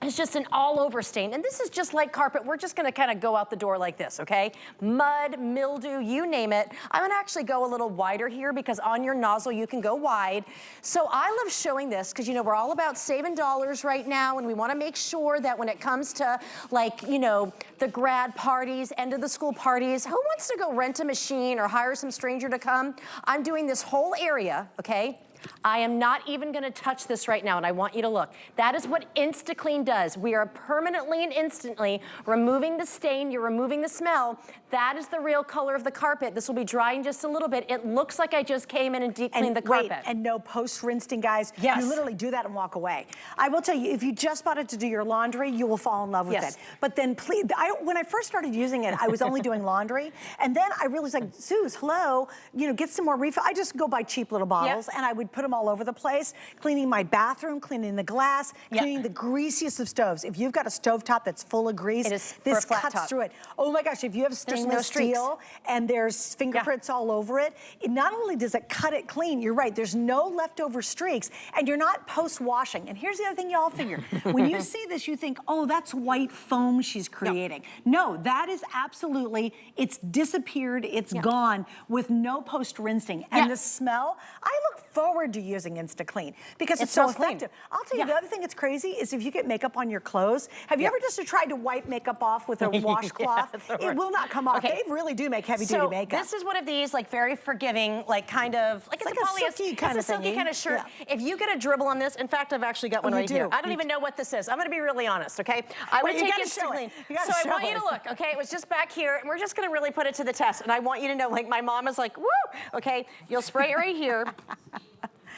it's just an all over stain. And this is just like carpet. We're just gonna kind of go out the door like this, okay? Mud, mildew, you name it. I'm gonna actually go a little wider here because on your nozzle you can go wide. So I love showing this because you know we're all about saving dollars right now and we wanna make sure that when it comes to like, you know, the grad parties, end of the school parties, who wants to go rent a machine or hire some stranger to come? I'm doing this whole area, okay? I am not even gonna touch this right now and I want you to look. That is what InstaClean does. We are permanently and instantly removing the stain, you're removing the smell. That is the real color of the carpet. This will be drying just a little bit. It looks like I just came in and deep cleaned the carpet. And no post-rinsing, guys. Yes. You literally do that and walk away. I will tell you, if you just bought it to do your laundry, you will fall in love with it. But then please, when I first started using it, I was only doing laundry. And then I realized like, Suze, hello, you know, get some more refill. I just go buy cheap little bottles and I would put them all over the place, cleaning my bathroom, cleaning the glass, cleaning the greasiest of stoves. If you've got a stovetop that's full of grease, this cuts through it. Oh my gosh, if you have stainless steel and there's fingerprints all over it, not only does it cut it clean, you're right, there's no leftover streaks and you're not post-washing. And here's the other thing y'all figure. When you see this, you think, oh, that's white foam she's creating. No, that is absolutely, it's disappeared, it's gone with no post-rinsing. And the smell, I look forward to using InstaClean because it's so effective. I'll tell you, the other thing that's crazy is if you get makeup on your clothes, have you ever just tried to wipe makeup off with a washcloth? It will not come off. They really do make heavy-duty makeup. This is one of these like very forgiving, like kind of, like it's a silky kind of silky kind of shirt. If you get a dribble on this, in fact, I've actually got one right here. I don't even know what this is. I'm gonna be really honest, okay? I would take InstaClean. So I want you to look, okay? It was just back here, and we're just gonna really put it to the test. And I want you to know, like my mom is like, woo, okay? You'll spray it right here.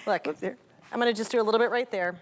Look, I'm gonna just do a little bit right there.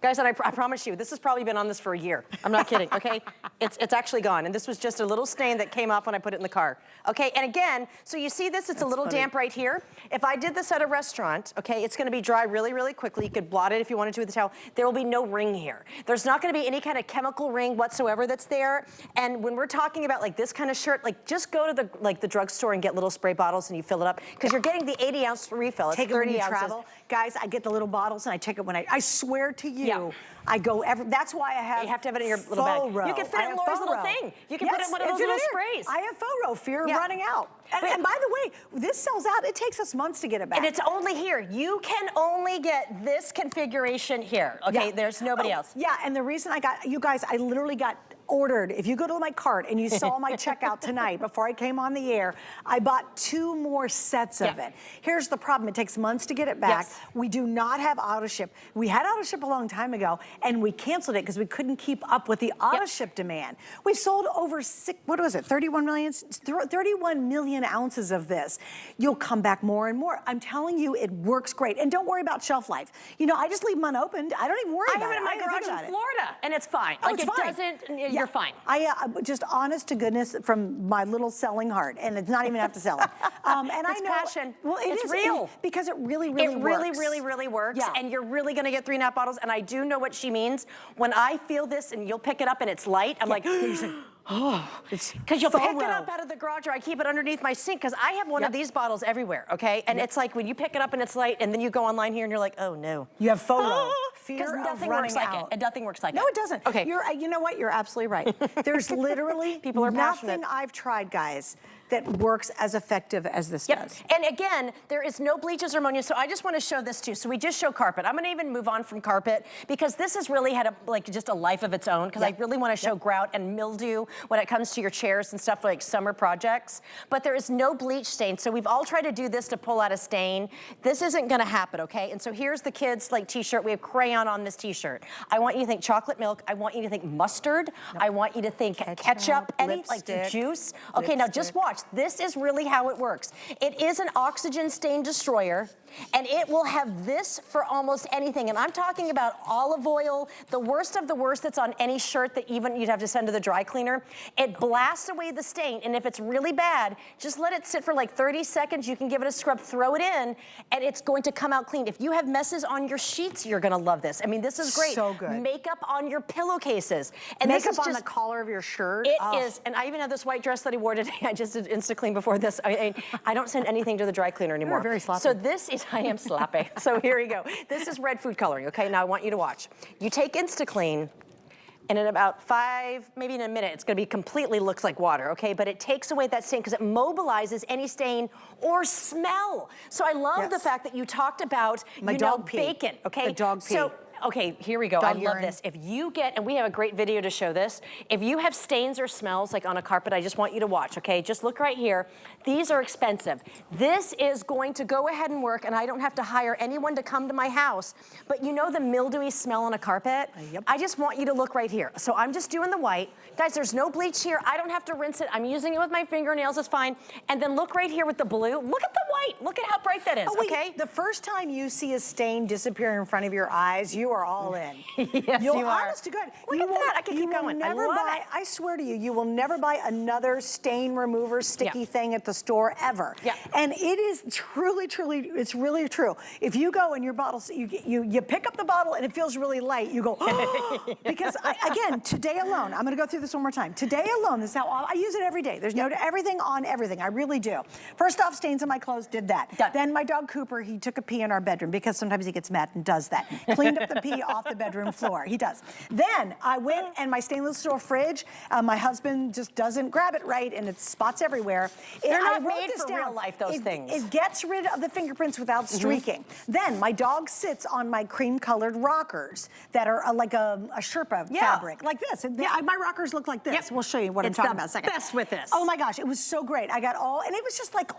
Guys, and I promise you, this has probably been on this for a year. I'm not kidding, okay? It's actually gone, and this was just a little stain that came off when I put it in the car. Okay, and again, so you see this, it's a little damp right here. If I did this at a restaurant, okay, it's gonna be dry really, really quickly. You could blot it if you wanted to with a towel. There will be no ring here. There's not gonna be any kind of chemical ring whatsoever that's there. And when we're talking about like this kind of shirt, like just go to the drugstore and get little spray bottles and you fill it up, because you're getting the 80 ounce refill. It's 30 ounces. Travel. Guys, I get the little bottles and I take it when I swear to you, do. I go that's why I have. You have to have it in your little bag. Faux row. You can fit it in Laura's little thing. You can put it in one of those little sprays. I have faux row, fear of running out. And by the way, this sells out. It takes us months to get it back. And it's only here. You can only get this configuration here. Okay, there's nobody else. Yeah, and the reason I got, you guys, I literally got ordered. If you go to my cart and you saw my checkout tonight before I came on the air, I bought 2 more sets of it. Here's the problem. It takes months to get it back. We do not have auto ship. We had auto ship a long time ago and we canceled it because we couldn't keep up with the auto ship demand. We sold over 31 million ounces of this. You'll come back more and more. I'm telling you, it works great. And don't worry about shelf life. You know, I just leave them unopened. I don't even worry about it. I have it in my garage in Florida and it's fine. Oh, like it's fine. Doesn't, you're fine. Just honest to goodness from my little selling heart, and it's not even have to sell it. And it's I know, passion. Well, it's real because it really works. It really works. Yeah. And you're really going to get 3.5 bottles. And I do know what she means when I feel this, and you'll pick it up and it's light. I'm like. Oh, because you'll pick it up out of the garage, or I keep it underneath my sink because I have one of these bottles everywhere, okay? And it's like when you pick it up and it's light, and then you go online here and you're like, oh no. You have FOMO. Fear of nothing running works like out. it. And nothing works like it. No, it doesn't. Okay. You know what? You're absolutely right. There's literally people are nothing I've tried, guys, that works as effective as this does. And again, there is no bleaches or ammonia, so I just want to show this too. So we just show carpet. I'm going to even move on from carpet because this has really had just a life of its own because I really want to show grout and mildew when it comes to your chairs and stuff for like summer projects. But there is no bleach stain, so we've all tried to do this to pull out a stain. This isn't going to happen, okay? And so here's the kids like t-shirt. We have crayon on this t-shirt. I want you to think chocolate milk. I want you to think mustard. I want you to think ketchup, any like juice. Okay, now just watch. This is really how it works. It is an oxygen stain destroyer, and it will have this for almost anything. And I'm talking about olive oil, the worst of the worst that's on any shirt that even you'd have to send to the dry cleaner. It blasts away the stain, and if it's really bad, just let it sit for like 30 seconds. You can give it a scrub, throw it in, and it's going to come out clean. If you have messes on your sheets, you're gonna love this. I mean, this is great. So good. Makeup on your pillowcases. And makeup this is on the collar of your shirt. It is, and I even have this white dress that I wore today. I just did InstaClean before this. I don't send anything to the dry cleaner anymore. You're very sloppy. So this is, I am sloppy. So here we go. This is red food coloring, okay? Now I want you to watch. You take InstaClean, and in about 5, maybe in a minute, it's gonna be completely looks like water, okay? But it takes away that stain because it mobilizes any stain or smell. So I love the fact that you talked about, bacon, okay? The dog pee. So, okay, here we go. Dog I love urine. this. If you get, and we have a great video to show this, if you have stains or smells like on a carpet, I just want you to watch, okay? Just look right here. These are expensive. This is going to go ahead and work, and I don't have to hire anyone to come to my house. But you know the mildewy smell on a carpet? I just want you to look right here. So I'm just doing the white. Guys, there's no bleach here. I don't have to rinse it. I'm using it with my fingernails, it's fine. And then look right here with the blue. Look at the white. Look at how bright that is, okay? The first time you see a stain disappear in front of your eyes, you are all in. Yes, you are. Honest to God. Look at that. I can keep going. Never I swear to you, you will never buy another stain remover sticky thing at the store ever. And it is truly, it's really true. If you go and your bottle, you pick up the bottle and it feels really light, you go, oh, because again, today alone, I'm gonna go through this one more time. Today alone, this is how I use it every day. There's no everything on everything. I really do. First off, stains on my clothes, did that. Done. Then my dog Cooper, he took a pee in our bedroom because sometimes he gets mad and does that. Cleaned up the pee off the bedroom floor. He does. Then I went and my stainless steel fridge, my husband just doesn't grab it right and it's spots everywhere. They're not made for real life, those things. It gets rid of the fingerprints without streaking. Then my dog sits on my cream colored rockers that are like a Sherpa fabric, like this. My rockers look like this. We'll show you what I'm talking about in a second. Best with this. Oh my gosh, it was so great. I got all, and it was just like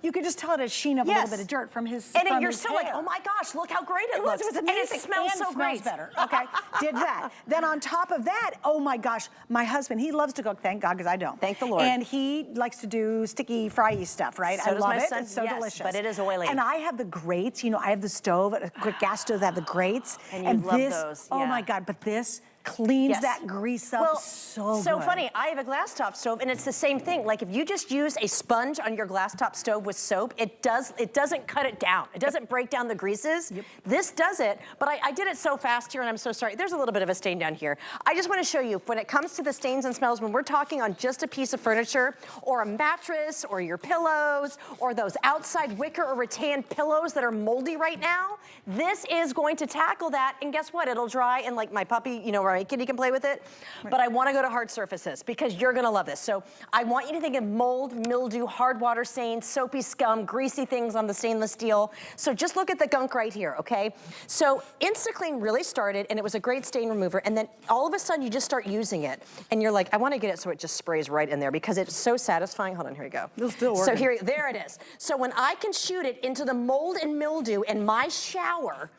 you could just tell it a sheen of a little bit of dirt from his And you're still like, oh my gosh, look how great it looks. It was amazing. And it smells so great. Better. Okay, did that. Then on top of that, oh my gosh, my husband, he loves to cook, thank God, because I don't. Thank the Lord. And he likes to do sticky, fry-y stuff, right? So I does love my it. son. It's so delicious. But it is oily. And I have the grates, you know, I have the stove, a quick gas stove that have the grates. And you love this, those. Oh my God, but this cleans that grease up so good. Funny, I have a glass top stove and it's the same thing. Like if you just use a sponge on your glass top stove with soap, it doesn't cut it down. It doesn't break down the greases. This does it, but I did it so fast here and I'm so sorry. There's a little bit of a stain down here. I just want to show you, when it comes to the stains and smells, when we're talking on just a piece of furniture or a mattress or your pillows or those outside wicker or rattan pillows that are moldy right now, this is going to tackle that, and guess what? It'll dry, and like my puppy, you know, or my kitty can play with it, but I want to go to hard surfaces because you're going to love this. So I want you to think of mold, mildew, hard water stains, soapy scum, greasy things on the stainless steel. So just look at the gunk right here, okay? So InstaClean really started, and it was a great stain remover, and then all of a sudden you just start using it, and you're like, I want to get it so it just sprays right in there because it's so satisfying. Hold on, here we go. It'll still work. So there it is. So when I can shoot it into the mold and mildew in my shower,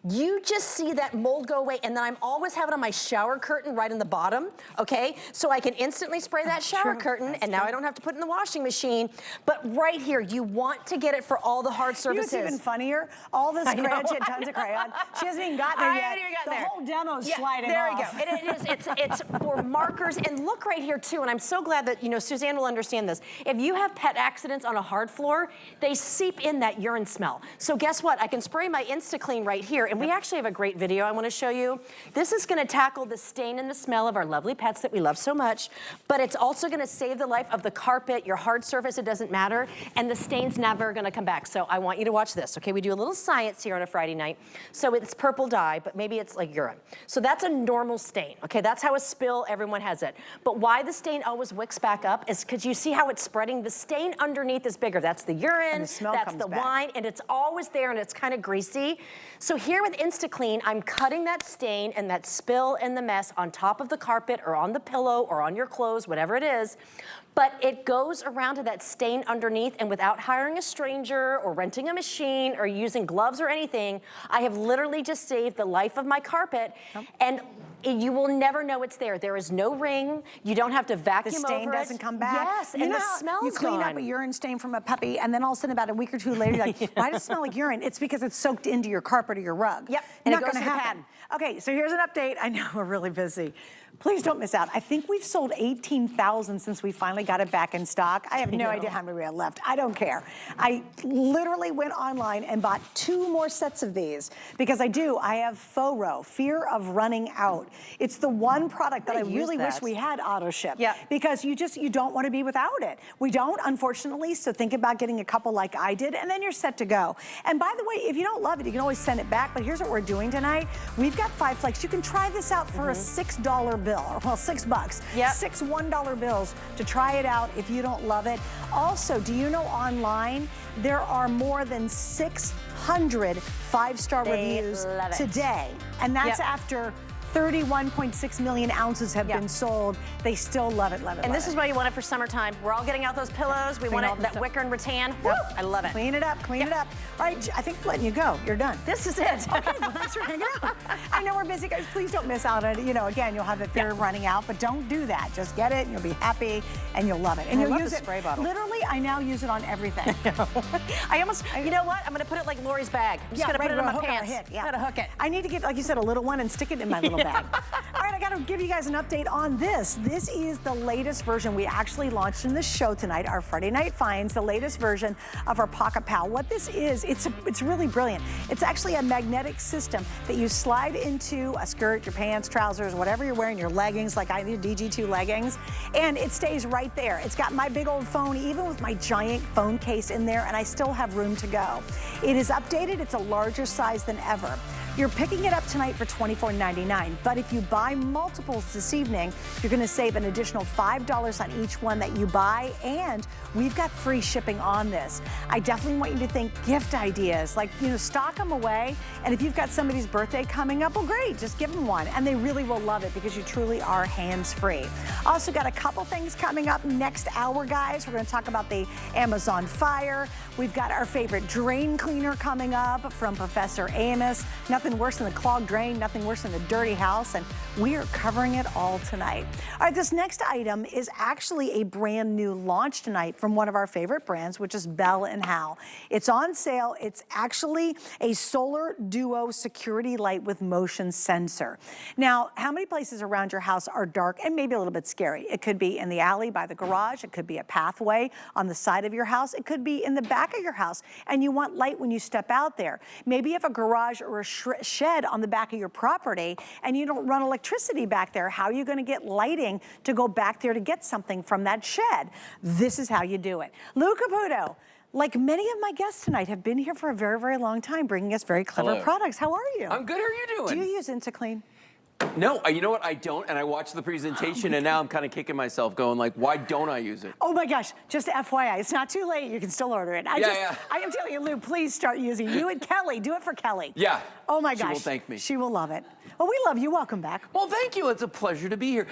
you just see that mold go away, and then I'm always having on my shower curtain right in the bottom, okay? So I can instantly spray that shower curtain, and now I don't have to put it in the washing machine. But right here, you want to get it for all the hard surfaces. You know what's even funnier? All this crayon, she had tons of crayon. She hasn't even gotten there yet. The whole demo's sliding there off. There we go. It's for markers, and look right here too, and I'm so glad that, you know, Suzanne will understand this. If you have pet accidents on a hard floor, they seep in that urine smell. So guess what? I can spray my InstaClean right here, and we actually have a great video I want to show you. This is going to tackle the stain and the smell of our lovely pets that we love so much, but it's also going to save the life of the carpet, your hard surface, it doesn't matter, and the stain's never going to come back. So I want you to watch this, okay? We do a little science here on a Friday night. So it's purple dye, but maybe it's like urine. So that's a normal stain, okay? That's how a spill, everyone has it. But why the stain always wicks back up is because you see how it's spreading. The stain underneath is bigger. That's the urine, that's the wine, and it's always there, and it's kind of greasy. So here with InstaClean, I'm cutting that stain and that spill and the mess on top of the carpet or on the pillow or on your clothes, whatever it is. But it goes around to that stain underneath, and without hiring a stranger or renting a machine or using gloves or anything, I have literally just saved the life of my carpet. And you will never know it's there. There is no ring. You don't have to vacuum over it. The stain doesn't come back. Yes, and the smell's you clean gone. up a urine stain from a puppy, and then all of a sudden about a week or two later, you're like, why does it smell like urine? It's because it's soaked into your carpet or your rug. Yep, and Not it goes gonna to the happen. pad. Okay, so here's an update. I know we're really busy. Please don't miss out. I think we've sold 18,000 since we finally got it back in stock. I have no idea how many we have left. I don't care. I literally went online and bought 2 more sets of these because I have FORO, fear of running out. It's the one product that I really wish we had auto ship because you don't want to be without it. We don't, unfortunately, so think about getting a couple like I did, and then you're set to go. And by the way, if you don't love it, you can always send it back, but here's what we're doing tonight. We've got 5 flakes. You can try this out for a $6 bill, or well, $6. 6 $1 bills to try it out if you don't love it. Also, do you know online there are more than 600 5-star reviews today, and that's after 31.6 million ounces have been sold. They still love it, love it, And love this is why you want it for summertime. We're all getting out those pillows. We want it, that wicker and rattan. Woo! I love it. Clean it up, clean it up. All right, I think I'm letting you go. You're done. This is it. Okay, well, thanks for hanging out. I know we're busy, guys. Please don't miss out on it. You know, again, you'll have the fear of running out, but don't do that. Just get it, and you'll be happy, and you'll love it. And you'll use it. Spray bottle. Literally, I now use it on everything. I almost, you know what? I'm going to put it like Lori's bag. I'm just going to put it in my pants. I'm going to hook it. I need to get, like you said, a little one and stick it in my little bag. All right, I got to give you guys an update on this. This is the latest version we actually launched in the show tonight, our Friday Night Finds, the latest version of our Pocket Pal. What this is, it's really brilliant. It's actually a magnetic system that you slide into a skirt, your pants, trousers, whatever you're wearing, your leggings, like I do DG2 leggings, and it stays right there. It's got my big old phone, even with my giant phone case in there, and I still have room to go. It is updated. It's a larger size than ever. You're picking it up tonight for $24.99, but if you buy multiples this evening, you're going to save an additional $5 on each one that you buy, and we've got free shipping on this. I definitely want you to think gift ideas, like, you know, stock them away, and if you've got somebody's birthday coming up, well, great, just give them one, and they really will love it because you truly are hands-free. Also got a couple things coming up next hour, guys. We're going to talk about the Amazon Fire. We've got our favorite drain cleaner coming up from Professor Amos. Nothing worse than a clogged drain, nothing worse than a dirty house. And We are covering it all tonight. All right, this next item is actually a brand new launch tonight from one of our favorite brands, which is Bell & Howell. It's on sale. It's actually a solar duo security light with motion sensor. Now, how many places around your house are dark and maybe a little bit scary? It could be in the alley by the garage. It could be a pathway on the side of your house. It could be in the back of your house, and you want light when you step out there. Maybe you have a garage or a shed on the back of your property and you don't run electricity back there. How are you going to get lighting to go back there to get something from that shed? This is how you do it. Lou Caputo, like many of my guests tonight, have been here for a very, very long time, bringing us very clever products. How are you? I'm good. How are you doing? Do you use InstaClean? No, you know what? I don't, and I watched the presentation, and now I'm kind of kicking myself, going like, why don't I use it? Oh my gosh! Just FYI, it's not too late. You can still order it. I am telling you, Lou, please start using. You and Kelly, do it for Kelly. Yeah. Oh my gosh. She will thank me. She will love it. Well, we love you. Welcome back. Well, thank you. It's a pleasure to be here.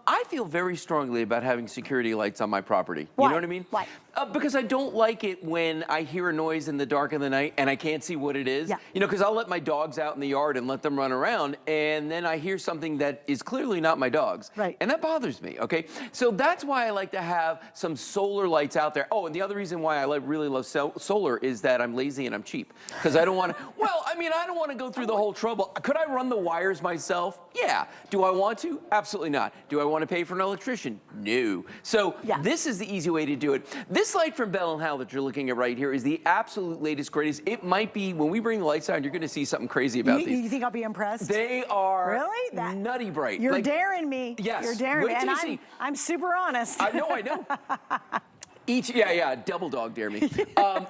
I feel very strongly about having security lights on my property. Why? You know what I mean? Why? Because I don't like it when I hear a noise in the dark of the night and I can't see what it is. Yeah. You know, because I'll let my dogs out in the yard and let them run around, and then I hear something that is clearly not my dog's. Right. And that bothers me, okay? So that's why I like to have some solar lights out there. Oh, and the other reason why I really love solar is that I'm lazy and I'm cheap. Because I don't want to, well, I mean, I don't want to go through the whole trouble. Could I run the wires myself? Yeah. Do I want to? Absolutely not. Do I want to pay for an electrician? No. So this is the easy way to do it. This light from Bell & Howell that you're looking at right here is the absolute latest, greatest. It might be, when we bring the lights on, you're going to see something crazy about these. You think I'll be impressed? They are really nutty bright. You're like, daring me. Yes. You're daring me. Wait till And you see. I'm super honest. I know. Double dog dare me.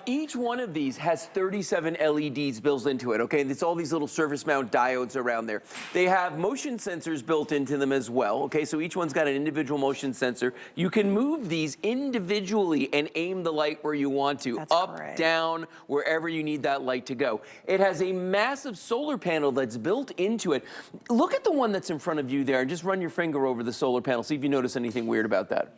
Each one of these has 37 LEDs built into it, okay? And it's all these little surface mount diodes around there. They have motion sensors built into them as well, okay? So each one's got an individual motion sensor. You can move these individually and aim the light where you want to. That's up, great. down, wherever you need that light to go. It has a massive solar panel that's built into it. Look at the one that's in front of you there and just run your finger over the solar panel. See if you notice anything weird about that.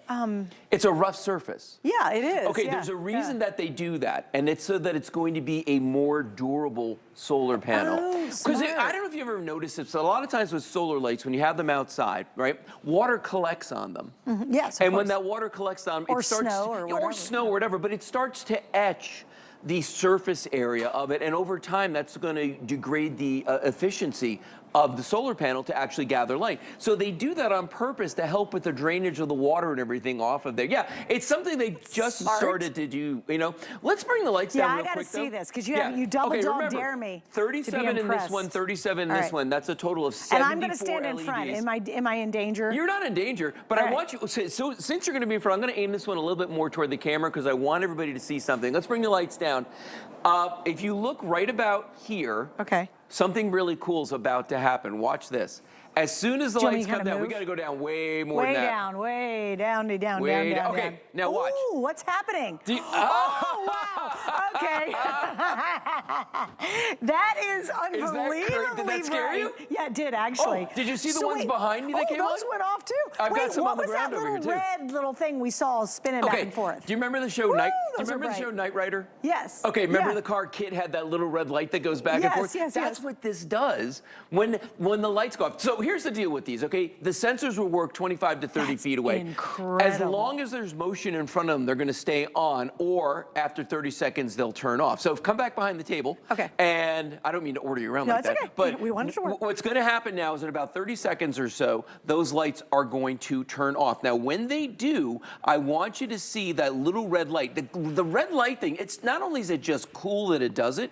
It's a rough surface. Yeah, it is. Okay, there's a reason that they do that, and it's so that it's going to be a more durable solar panel. Because I don't know if you've ever noticed this, but a lot of times with solar lights, when you have them outside, right, water collects on them. Yes, of and course. when that water collects on them, Or it starts snow or whatever. or snow or whatever, but it starts to etch the surface area of it, and over time, that's going to degrade the efficiency of the solar panel to actually gather light. So they do that on purpose to help with the drainage of the water and everything off of there. Yeah, it's something they just started to do, you know. Let's bring the lights down real quick, I gotta see though. this, because you double dog dare me. 37 in this one, 37 in this one. That's a total of 74 And I'm gonna stand in LEDs. front. Am I in danger? You're not in danger, but I want you, so since you're gonna be in front, I'm gonna aim this one a little bit more toward the camera because I want everybody to see something. Let's bring the lights down. If you look right about here, something really cool is about to happen. Watch this. As soon as the lights come down, we got to go down way more than that. Way down. Okay, now watch. Ooh, what's happening? Oh, wow. Okay. That is unbelievably Did that scare you? Yeah, it did, actually. Oh, did you see the ones behind me that came on? Those went off, too. I've got some on the ground over here, too. What was that little red little thing we saw spinning back and forth? Do you remember the show Knight Rider? Yes. Okay, remember the car Kit had that little red light that goes back and forth? Yes. That's what this does when the lights go off. So here's the deal with these, okay? The sensors will work 25 to 30 feet away. Incredible. As long as there's motion in front of them, they're gonna stay on, or after 30 seconds, they'll turn off. So come back behind the table. Okay. And I don't mean to order you around like that. Okay. But we wanted to work. What's gonna happen now is in about 30 seconds or so, those lights are going to turn off. Now, when they do, I want you to see that little red light. The red light thing, it's not only is it just cool that it does it,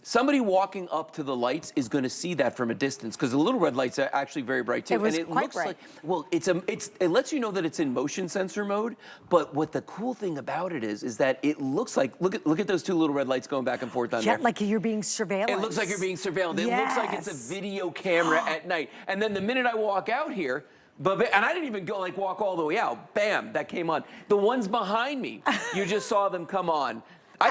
somebody walking up to the lights is going to see that from a distance because the little red lights are actually very bright too. It was and it quite looks bright. like, well, it lets you know that it's in motion sensor mode. But what the cool thing about it is that it looks like, look at those two little red lights going back and forth on there. Yeah, like you're being surveilled. It looks like you're being surveilled. It looks like it's a video camera at night. And then the minute I walk out here, and I didn't even go walk all the way out. Bam, that came on. The ones behind me, you just saw them come on.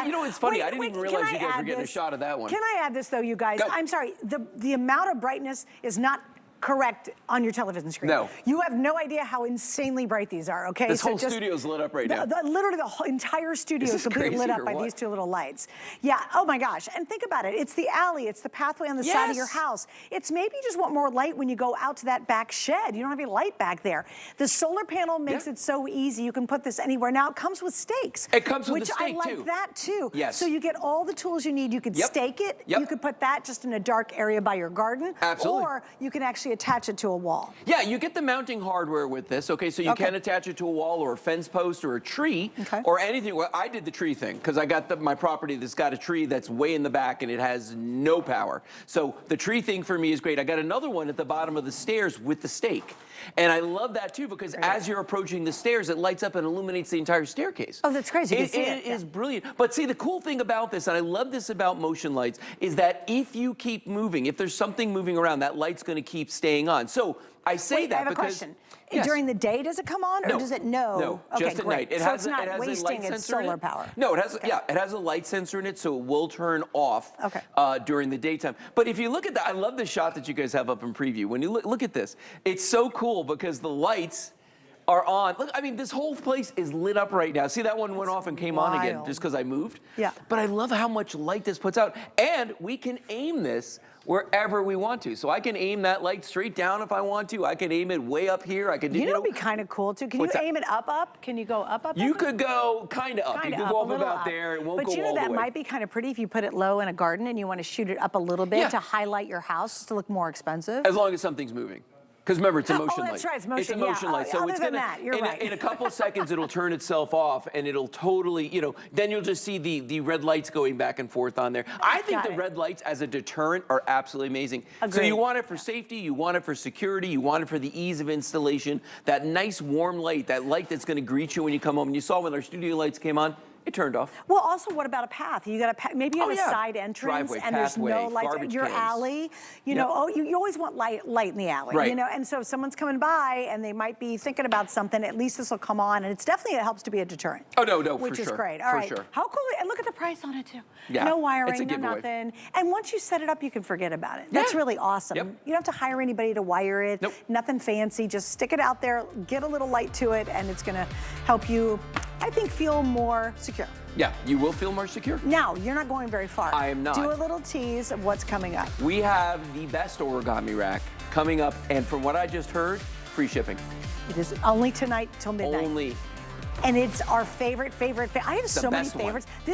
You know, it's funny. I didn't even realize you guys were getting a shot of that one. Can I add this, though, you guys? Go. I'm sorry. The amount of brightness is not correct on your television screen. No. You have no idea how insanely bright these are, okay? This whole studio's lit up right now. Literally the whole entire studio is completely lit up by these two little lights. Yeah, oh my gosh. And think about it. It's the alley. It's the pathway on the side of your house. It's maybe you just want more light when you go out to that back shed. You don't have any light back there. The solar panel makes it so easy. You can put this anywhere. Now it comes with stakes. It comes with a stake too. Which I like that too. Yes. So you get all the tools you need. You could stake it. You could put that just in a dark area by your garden. Absolutely. Or you can actually attach it to a wall. Yeah, you get the mounting hardware with this, okay? So you can attach it to a wall or a fence post or a tree or anything. Well, I did the tree thing because I got my property that's got a tree that's way in the back and it has no power. So the tree thing for me is great. I got another one at the bottom of the stairs with the stake. And I love that too because as you're approaching the stairs, it lights up and illuminates the entire staircase. Oh, that's crazy. You can see it is brilliant. But see, the cool thing about this, and I love this about motion lights, is that if you keep moving, if there's something moving around, that light's going to keep staying on. So I say that I have because... a question. During the day, does it come on, or does it know? No, okay, just at great. night. So it's not wasting its solar power. power. No, it has. Yeah, it has a light sensor in it, so it will turn off during the daytime. But if you look at that, I love the shot that you guys have up in preview. When you look at this, it's so cool because the lights are on. Look, I mean, this whole place is lit up right now. See, that one went off and came on again just because I moved. Yeah. But I love how much light this puts out, and we can aim this wherever we want to. So I can aim that light straight down if I want to. I can aim it way up here. I can do, you know, it'd be kind of cool too. Can you aim it up? Can you go up? You could go kind of up. You could go up about there. It won't go all the way. But you know, that might be kind of pretty if you put it low in a garden and you want to shoot it up a little bit to highlight your house to look more expensive. As long as something's moving. Because remember, it's a motion light. Oh, that's right, it's motion. It's a motion light. So it's gonna, in a couple seconds, it'll turn itself off, and it'll totally, you know, then you'll just see the red lights going back and forth on there. I think the red lights as a deterrent are absolutely amazing. So you want it for safety, you want it for security, you want it for the ease of installation, that nice warm light, that light that's gonna greet you when you come home. And you saw when our studio lights came on, it turned off. Well, also, what about a path? You got a maybe you have a side entrance and there's no lights. Your alley, you know, you always want light in the alley, you know. And so if someone's coming by and they might be thinking about something, at least this will come on, and it helps to be a deterrent. Oh no, which is great. All right, how cool! And look at the price on it too. Yeah, no wiring, no nothing. And once you set it up, you can forget about it. That's really awesome. You don't have to hire anybody to wire it. Nothing fancy. Just stick it out there, get a little light to it, and it's going to help you, I think, feel more secure. Yeah, you will feel more secure. Now, you're not going very far. I am not. Do a little tease of what's coming up. We have the best origami rack coming up, and from what I just heard, free shipping. It is only tonight till midnight. Only. And it's our favorite. I have so many favorites. This